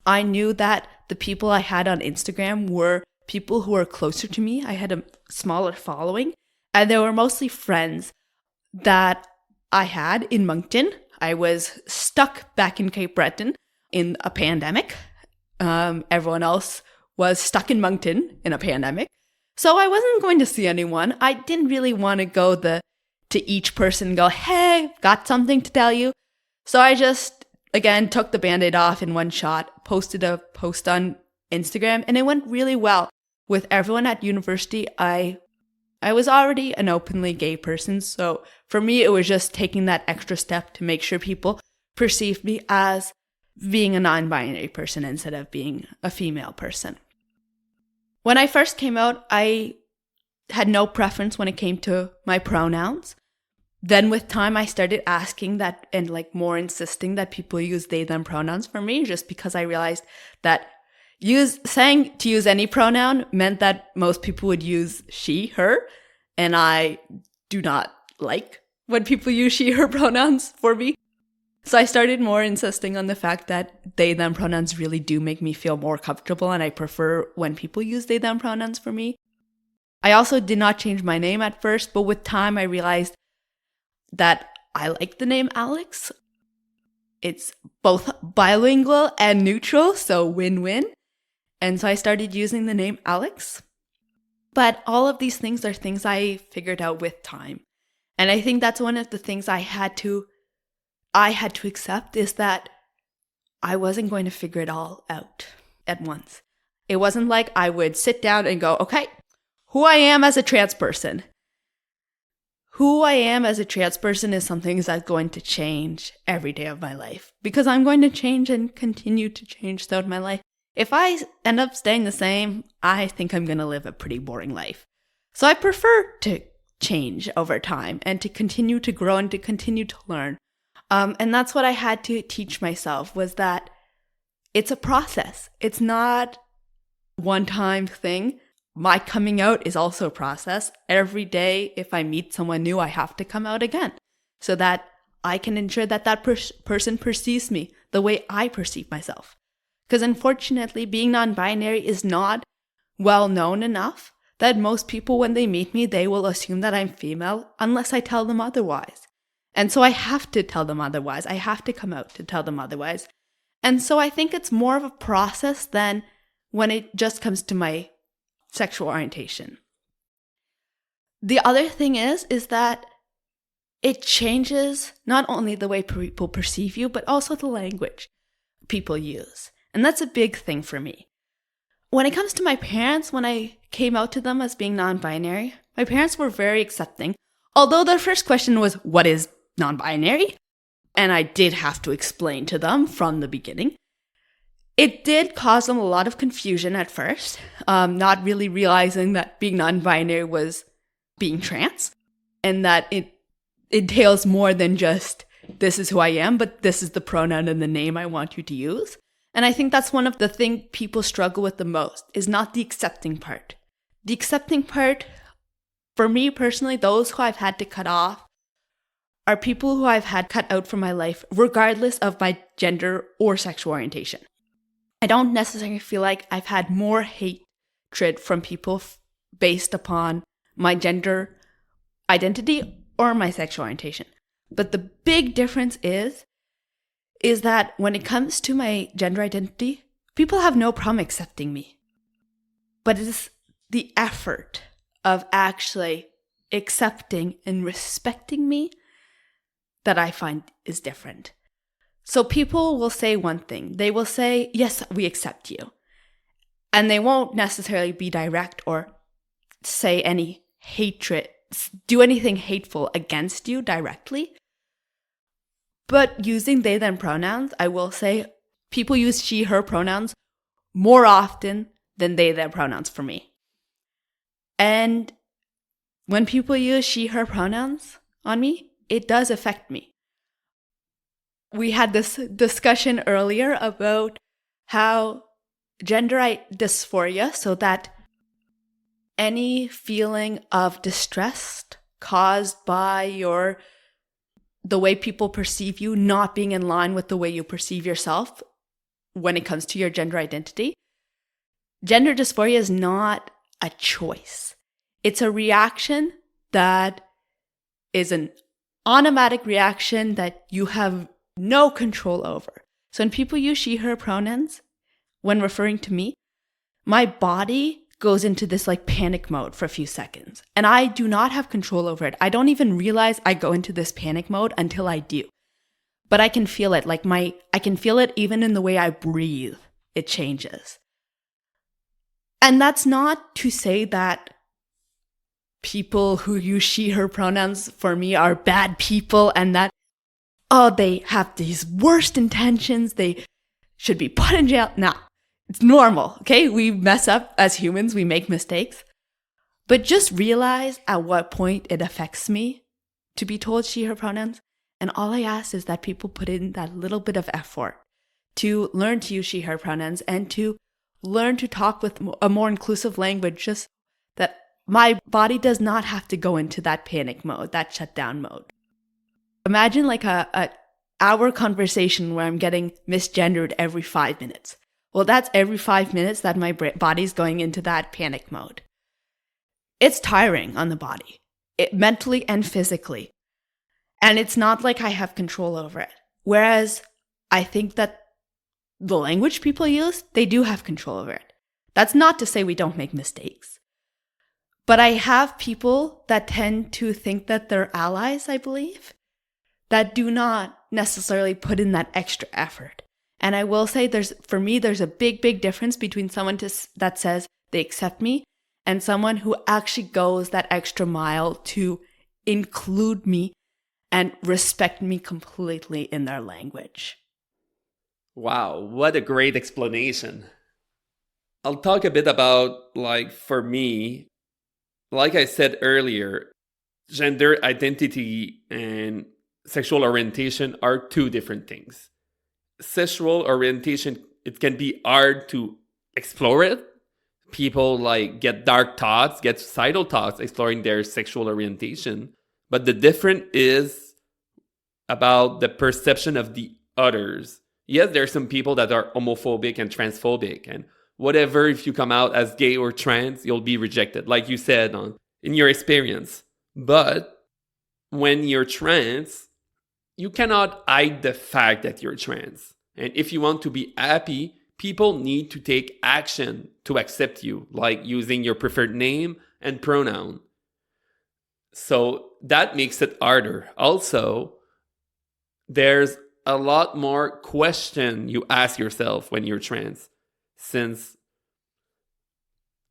I knew that the people I had on Instagram were people who were closer to me. I had a smaller following, and they were mostly friends that I had in Moncton. I was stuck back in Cape Breton in a pandemic. Everyone else was stuck in Moncton in a pandemic. So I wasn't going to see anyone. I didn't really want to go to each person and go, hey, got something to tell you. So I just, again, took the Band-Aid off in one shot, posted a post on Instagram, and it went really well. With everyone at university, I was already an openly gay person, so for me, it was just taking that extra step to make sure people perceived me as being a non-binary person instead of being a female person. When I first came out, I had no preference when it came to my pronouns. Then with time, I started asking that and more insisting that people use they, them pronouns for me, just because I realized that saying to use any pronoun meant that most people would use she, her, and I do not like when people use she, her pronouns for me. So I started more insisting on the fact that they, them pronouns really do make me feel more comfortable, and I prefer when people use they, them pronouns for me. I also did not change my name at first, but with time I realized that I like the name Alex. It's both bilingual and neutral, so win-win. And so I started using the name Alex. But all of these things are things I figured out with time. And I think that's one of the things I had to accept, is that I wasn't going to figure it all out at once. It wasn't like I would sit down and go, okay, who I am as a trans person. Who I am as a trans person is something that's going to change every day of my life, because I'm going to change and continue to change throughout my life. If I end up staying the same, I think I'm going to live a pretty boring life. So I prefer to change over time and to continue to grow and to continue to learn. And that's what I had to teach myself, was that it's a process. It's not a one-time thing. My coming out is also a process. Every day, if I meet someone new, I have to come out again so that I can ensure that that person perceives me the way I perceive myself. Because unfortunately, being non-binary is not well known enough that most people, when they meet me, they will assume that I'm female unless I tell them otherwise. And so I have to tell them otherwise. I have to come out to tell them otherwise. And so I think it's more of a process than when it just comes to my sexual orientation. The other thing is that it changes not only the way people perceive you, but also the language people use. And that's a big thing for me. When it comes to my parents, when I came out to them as being non-binary, my parents were very accepting. Although their first question was, what is non-binary? And I did have to explain to them from the beginning. It did cause them a lot of confusion at first, not really realizing that being non-binary was being trans, and that it entails more than just, this is who I am, but this is the pronoun and the name I want you to use. And I think that's one of the things people struggle with the most, is not the accepting part. The accepting part, for me personally, those who I've had to cut off are people who I've had cut out from my life, regardless of my gender or sexual orientation. I don't necessarily feel like I've had more hatred from people based upon my gender identity or my sexual orientation. But the big difference is that when it comes to my gender identity, people have no problem accepting me. But it's the effort of actually accepting and respecting me that I find is different. So people will say one thing. They will say, yes, we accept you. And they won't necessarily be direct or say any hatred, do anything hateful against you directly. But using they, them pronouns, I will say people use she, her pronouns more often than they, them pronouns for me. And when people use she, her pronouns on me, it does affect me. We had this discussion earlier about how gender dysphoria, so that any feeling of distress caused by the way people perceive you not being in line with the way you perceive yourself when it comes to your gender identity. Gender dysphoria is not a choice. It's a reaction that is an automatic reaction that you have no control over. So when people use she, her pronouns, when referring to me, my body goes into this like panic mode for a few seconds. And I do not have control over it. I don't even realize I go into this panic mode until I do. But I can feel it, I can feel it even in the way I breathe. It changes. And that's not to say that people who use she, her pronouns for me are bad people and that, they have these worst intentions, they should be put in jail. No, it's normal, okay? We mess up as humans, we make mistakes. But just realize at what point it affects me to be told she, her pronouns. And all I ask is that people put in that little bit of effort to learn to use she, her pronouns and to learn to talk with a more inclusive language, just that my body does not have to go into that panic mode, that shutdown mode. Imagine like a hour conversation where I'm getting misgendered every 5 minutes. Well, that's every 5 minutes that my body's going into that panic mode. It's tiring on the body, mentally and physically. And it's not like I have control over it. Whereas I think that the language people use, they do have control over it. That's not to say we don't make mistakes. But I have people that tend to think that they're allies, I believe, that do not necessarily put in that extra effort. And I will say there's a big, big difference between someone that says they accept me and someone who actually goes that extra mile to include me and respect me completely in their language. Wow, what a great explanation. I'll talk a bit about, for me, like I said earlier, gender identity and sexual orientation are two different things. Sexual orientation, it can be hard to explore it. People get dark thoughts, get suicidal thoughts exploring their sexual orientation. But the difference is about the perception of the others. Yes, there are some people that are homophobic and transphobic, and whatever, if you come out as gay or trans, you'll be rejected, like you said in your experience. But when you're trans, you cannot hide the fact that you're trans. And if you want to be happy, people need to take action to accept you, like using your preferred name and pronoun. So that makes it harder. Also, there's a lot more question you ask yourself when you're trans, since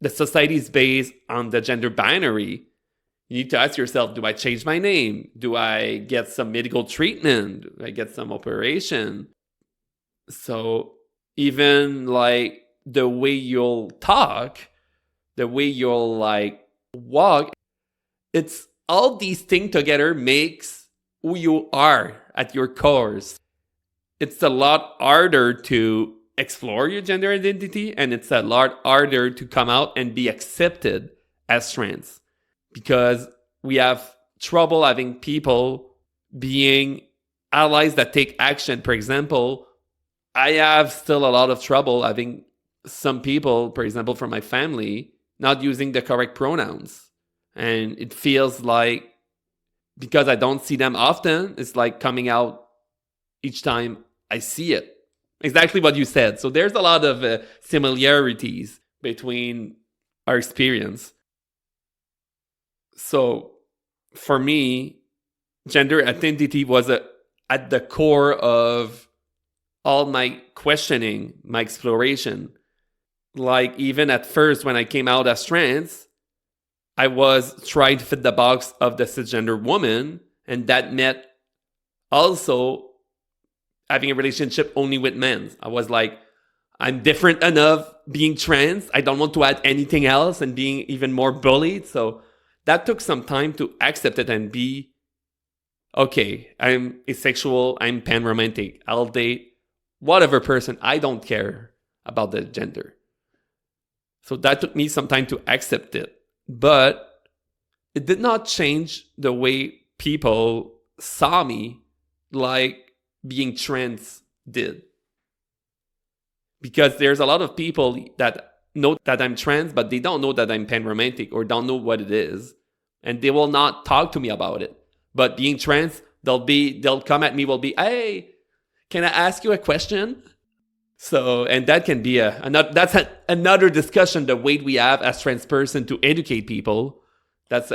the society is based on the gender binary. You need to ask yourself, do I change my name? Do I get some medical treatment? Do I get some operation? So even the way you'll talk, the way you'll walk, it's all these things together makes who you are at your core. It's a lot harder to explore your gender identity, and it's a lot harder to come out and be accepted as trans because we have trouble having people being allies that take action. For example, I have still a lot of trouble having some people, for example, from my family, not using the correct pronouns. And it feels like, because I don't see them often, it's like coming out each time I see it. Exactly what you said. So there's a lot of similarities between our experience. So for me, gender identity was at the core of all my questioning, my exploration. Like even at first when I came out as trans, I was trying to fit the box of the cisgender woman, and that meant also having a relationship only with men. I was like, I'm different enough being trans. I don't want to add anything else and being even more bullied. So that took some time to accept it and be, okay, I'm asexual, I'm panromantic, I'll date whatever person, I don't care about the gender. So that took me some time to accept it. But it did not change the way people saw me like being trans did. Because there's a lot of people that know that I'm trans, but they don't know that I'm panromantic or don't know what it is. And they will not talk to me about it. But being trans, they'll come at me, will be, hey, can I ask you a question? So, and that can be another discussion, the weight we have as trans person to educate people. That's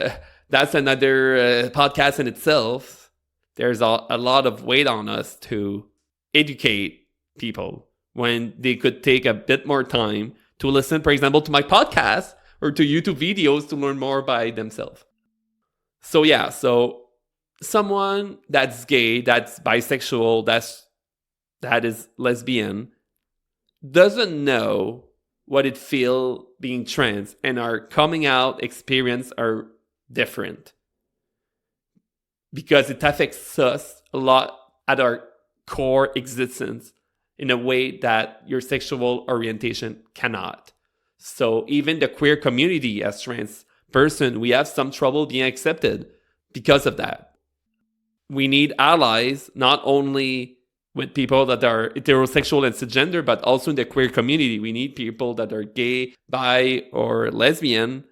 another podcast in itself. There's a lot of weight on us to educate people when they could take a bit more time to listen, for example, to my podcast or to YouTube videos to learn more by themselves. So yeah, so someone that's gay, that's bisexual, that is lesbian, doesn't know what it feels being trans, and our coming out experience are different because it affects us a lot at our core existence in a way that your sexual orientation cannot. So even the queer community as trans person, we have some trouble being accepted because of that. We need allies, not only with people that are heterosexual and cisgender, but also in the queer community. We need people that are gay, bi, or lesbian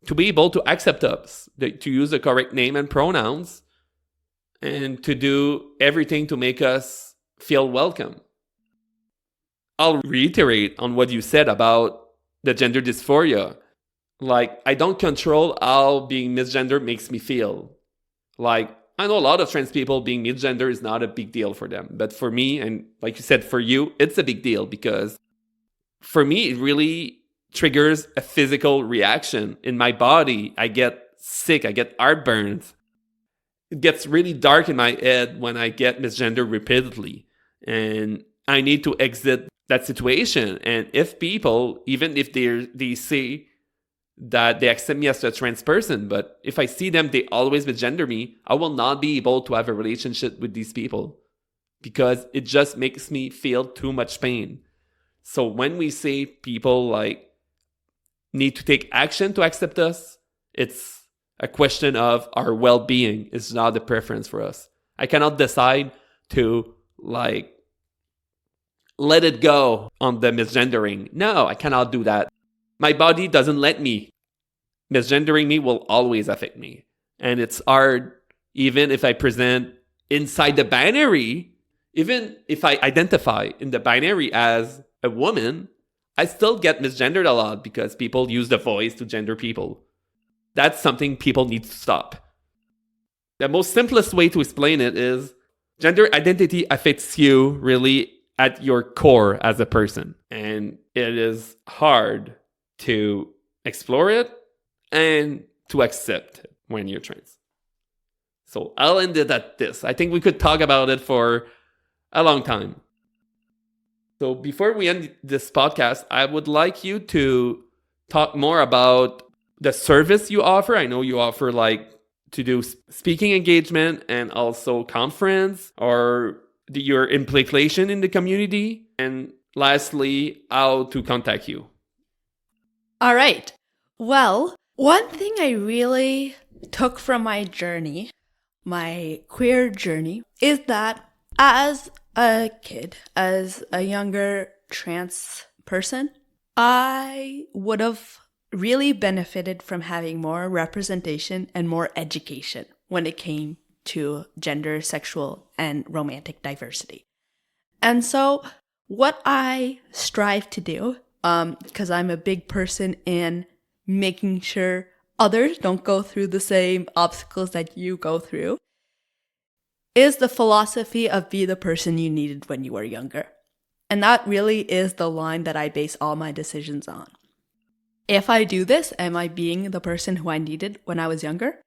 to be able to accept us, to use the correct name and pronouns, and to do everything to make us feel welcome. I'll reiterate on what you said about the gender dysphoria. Like, I don't control how being misgender makes me feel. Like, I know a lot of trans people being misgender is not a big deal for them. But for me, and like you said, for you, it's a big deal because for me, it really triggers a physical reaction in my body. I get sick, I get heartburns. It gets really dark in my head when I get misgender repeatedly. And I need to exit that situation. And if people, even if they say that they accept me as a trans person, but if I see them, they always misgender me, I will not be able to have a relationship with these people because it just makes me feel too much pain. So when we say people like need to take action to accept us, it's a question of our well-being. It's not a preference for us. I cannot decide to like let it go on the misgendering. No, I cannot do that. My body doesn't let me. Misgendering me will always affect me. And it's hard, even if I present inside the binary, even if I identify in the binary as a woman, I still get misgendered a lot because people use the voice to gender people. That's something people need to stop. The most simplest way to explain it is gender identity affects you really at your core as a person. And it is hard to explore it and to accept it when you're trans. So I'll end it at this. I think we could talk about it for a long time. So before we end this podcast, I would like you to talk more about the service you offer. I know you offer like to do speaking engagement and also conference or your implication in the community. And lastly, how to contact you. All right. Well, one thing I really took from my journey, my queer journey, is that as a kid, as a younger trans person, I would have really benefited from having more representation and more education when it came to gender, sexual, and romantic diversity. And so what I strive to do, because I'm a big person in making sure others don't go through the same obstacles that you go through, is the philosophy of be the person you needed when you were younger. And that really is the line that I base all my decisions on. If I do this, am I being the person who I needed when I was younger?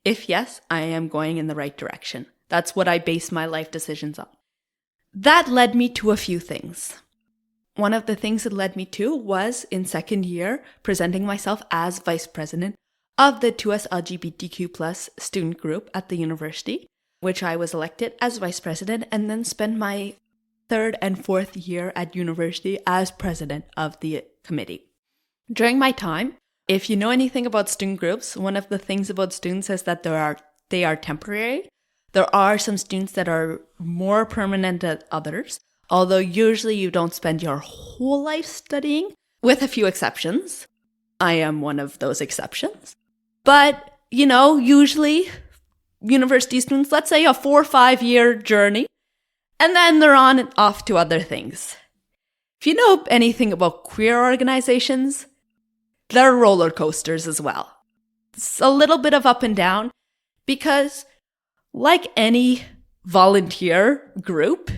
If yes, I am going in the right direction. That's what I base my life decisions on. That led me to a few things. One of the things it led me to was in second year, presenting myself as vice president of the 2S LGBTQ+ student group at the university, which I was elected as vice president, and then spent my third and fourth year at university as president of the committee. During my time, if you know anything about student groups, one of the things about students is that they are temporary. There are some students that are more permanent than others, although usually you don't spend your whole life studying, with a few exceptions. I am one of those exceptions. But, usually university students, let's say a 4 or 5 year journey, and then they're on and off to other things. If you know anything about queer organizations, they're roller coasters as well. It's a little bit of up and down because, like any volunteer group,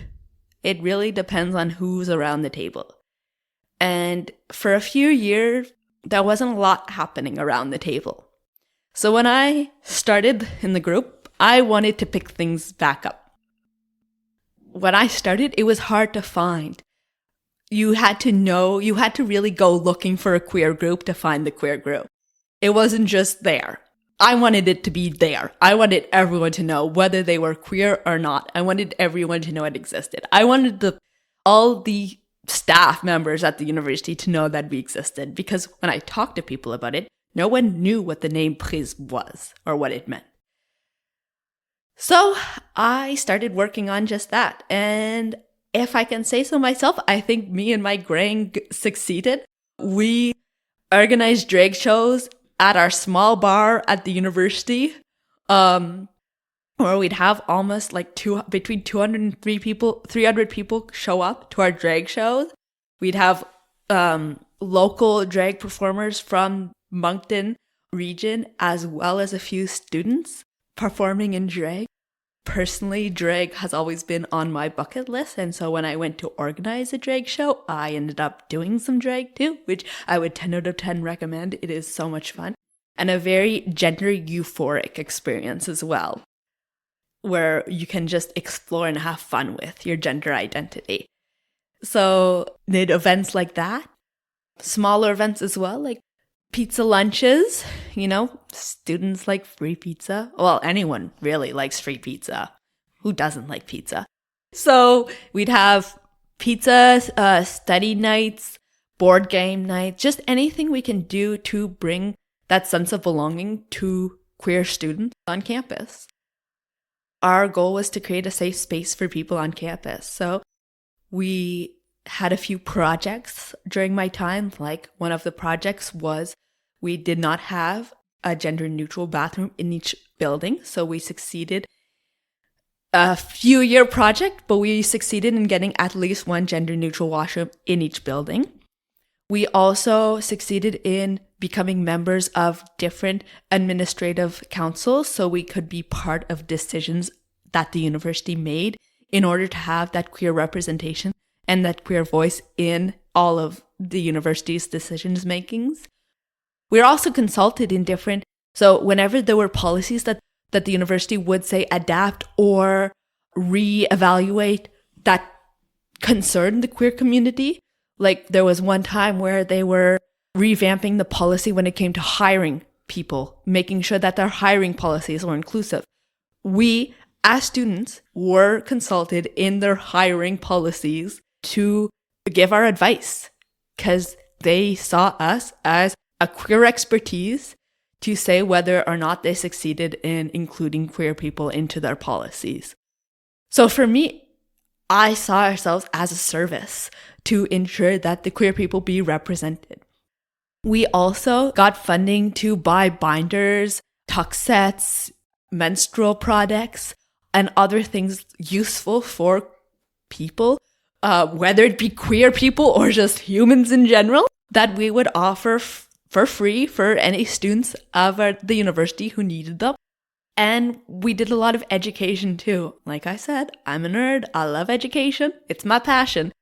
it really depends on who's around the table. And for a few years, there wasn't a lot happening around the table. So when I started in the group, I wanted to pick things back up. When I started, it was hard to find. You had to really go looking for a queer group to find the queer group. It wasn't just there. I wanted it to be there. I wanted everyone to know whether they were queer or not. I wanted everyone to know it existed. I wanted all the staff members at the university to know that we existed, because when I talked to people about it, no one knew what the name GRIS was or what it meant. So I started working on just that. And if I can say so myself, I think me and my gang succeeded. We organized drag shows at our small bar at the university, where we'd have almost like between 200 and 300 people show up to our drag shows. We'd have local drag performers from Moncton region, as well as a few students performing in drag. Personally, drag has always been on my bucket list, and so when I went to organize a drag show, I ended up doing some drag too, which I would 10 out of 10 recommend. It is so much fun, and a very gender euphoric experience as well, where you can just explore and have fun with your gender identity. So did events like that, smaller events as well, like pizza lunches. Students like free pizza. Well, anyone really likes free pizza. Who doesn't like pizza? So we'd have pizza, study nights, board game nights, just anything we can do to bring that sense of belonging to queer students on campus. Our goal was to create a safe space for people on campus. So we had a few projects during my time. Like one of the projects was we did not have a gender neutral bathroom in each building. So we succeeded, a few year project, but we succeeded in getting at least one gender neutral washroom in each building. We also succeeded in becoming members of different administrative councils so we could be part of decisions that the university made in order to have that queer representation and that queer voice in all of the university's decisions makings. We're also consulted in so whenever there were policies that the university would say adapt or reevaluate that concerned the queer community, like there was one time where they were revamping the policy when it came to hiring people, making sure that their hiring policies were inclusive. We, as students, were consulted in their hiring policies to give our advice because they saw us as a queer expertise to say whether or not they succeeded in including queer people into their policies. So for me, I saw ourselves as a service to ensure that the queer people be represented. We also got funding to buy binders, tuck sets, menstrual products, and other things useful for people, whether it be queer people or just humans in general, that we would offer for free for any students of the university who needed them. And we did a lot of education too. Like I said, I'm a nerd. I love education. It's my passion.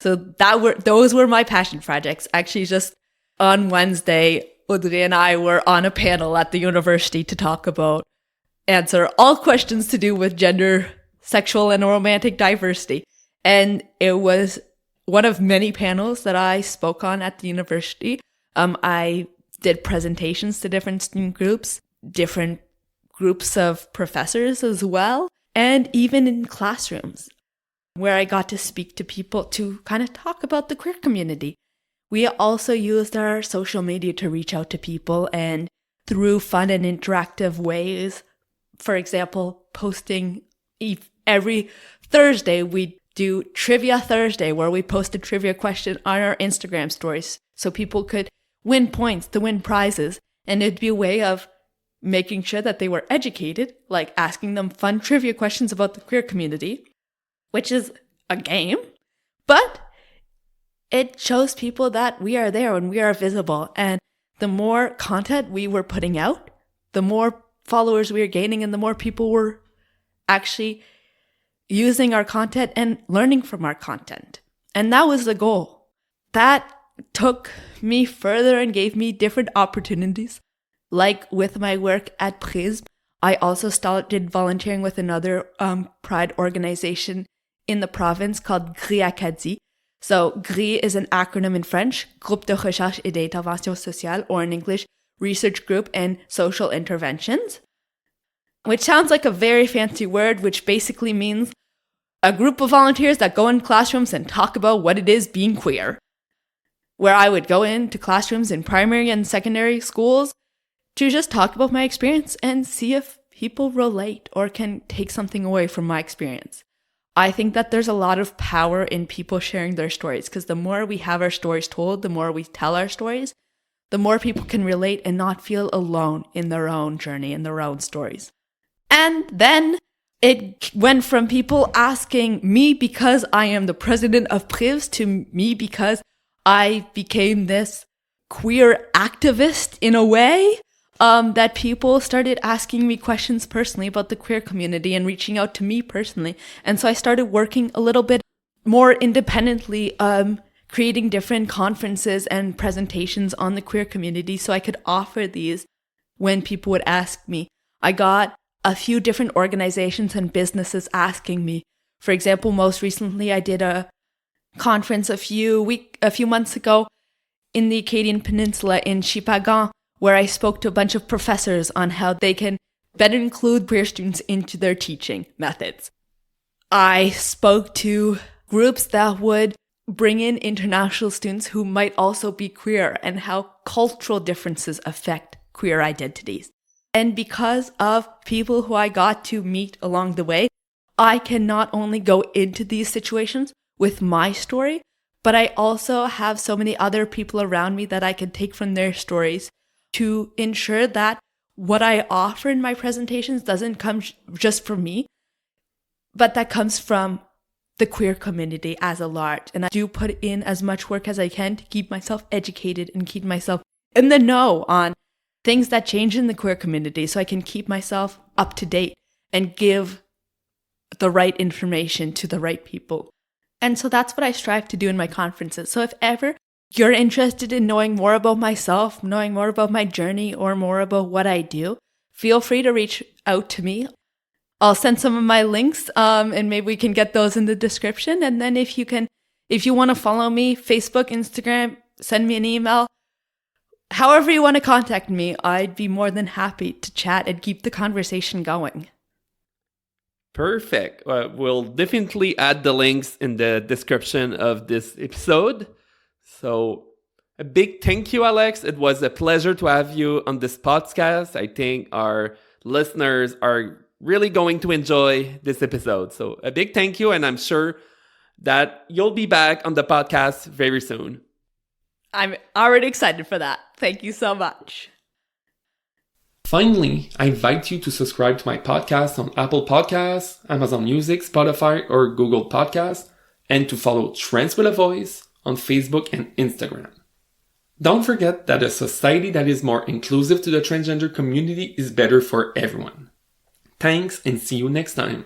So those were my passion projects. Actually, just on Wednesday, Audrey and I were on a panel at the university to answer all questions to do with gender, sexual, and romantic diversity. And it was one of many panels that I spoke on at the university. I did presentations to different student groups, different groups of professors as well, and even in classrooms where I got to speak to people to kind of talk about the queer community. We also used our social media to reach out to people and through fun and interactive ways. For example, posting every Thursday, we do Trivia Thursday, where we post a trivia question on our Instagram stories so people could win points to win prizes. And it'd be a way of making sure that they were educated, like asking them fun trivia questions about the queer community, which is a game, but it shows people that we are there and we are visible. And the more content we were putting out, the more followers we were gaining and the more people were actually using our content and learning from our content. And that was the goal. That took me further and gave me different opportunities. Like with my work at Prism, I also started volunteering with another pride organization in the province called GRIS Acadie. So GRIS is an acronym in French, Groupe de Recherche et d'Intervention Sociale, or in English, Research Group and Social Interventions, which sounds like a very fancy word, which basically means a group of volunteers that go in classrooms and talk about what it is being queer. Where I would go into classrooms in primary and secondary schools to just talk about my experience and see if people relate or can take something away from my experience. I think that there's a lot of power in people sharing their stories, because the more we have our stories told, the more we tell our stories, the more people can relate and not feel alone in their own journey and their own stories. And then it went from people asking me because I am the president of Privs to me because I became this queer activist in a way, that people started asking me questions personally about the queer community and reaching out to me personally. And so I started working a little bit more independently, creating different conferences and presentations on the queer community so I could offer these when people would ask me. I got a few different organizations and businesses asking me. For example, most recently I did a conference a few months ago in the Acadian Peninsula in Chipagan, where I spoke to a bunch of professors on how they can better include queer students into their teaching methods. I spoke to groups that would bring in international students who might also be queer and how cultural differences affect queer identities. And because of people who I got to meet along the way, I can not only go into these situations with my story, but I also have so many other people around me that I can take from their stories to ensure that what I offer in my presentations doesn't come just from me, but that comes from the queer community as a large. And I do put in as much work as I can to keep myself educated and keep myself in the know on things that change in the queer community so I can keep myself up to date and give the right information to the right people. And so that's what I strive to do in my conferences. So if ever you're interested in knowing more about myself, knowing more about my journey, or more about what I do, feel free to reach out to me. I'll send some of my links, and maybe we can get those in the description. And then if you want to follow me, Facebook, Instagram, send me an email. However you want to contact me, I'd be more than happy to chat and keep the conversation going. Perfect. We'll definitely add the links in the description of this episode. So a big thank you, Alex. It was a pleasure to have you on this podcast. I think our listeners are really going to enjoy this episode. So a big thank you, and I'm sure that you'll be back on the podcast very soon. I'm already excited for that. Thank you so much. Finally, I invite you to subscribe to my podcast on Apple Podcasts, Amazon Music, Spotify, or Google Podcasts, and to follow Trans with a Voice on Facebook and Instagram. Don't forget that a society that is more inclusive to the transgender community is better for everyone. Thanks, and see you next time.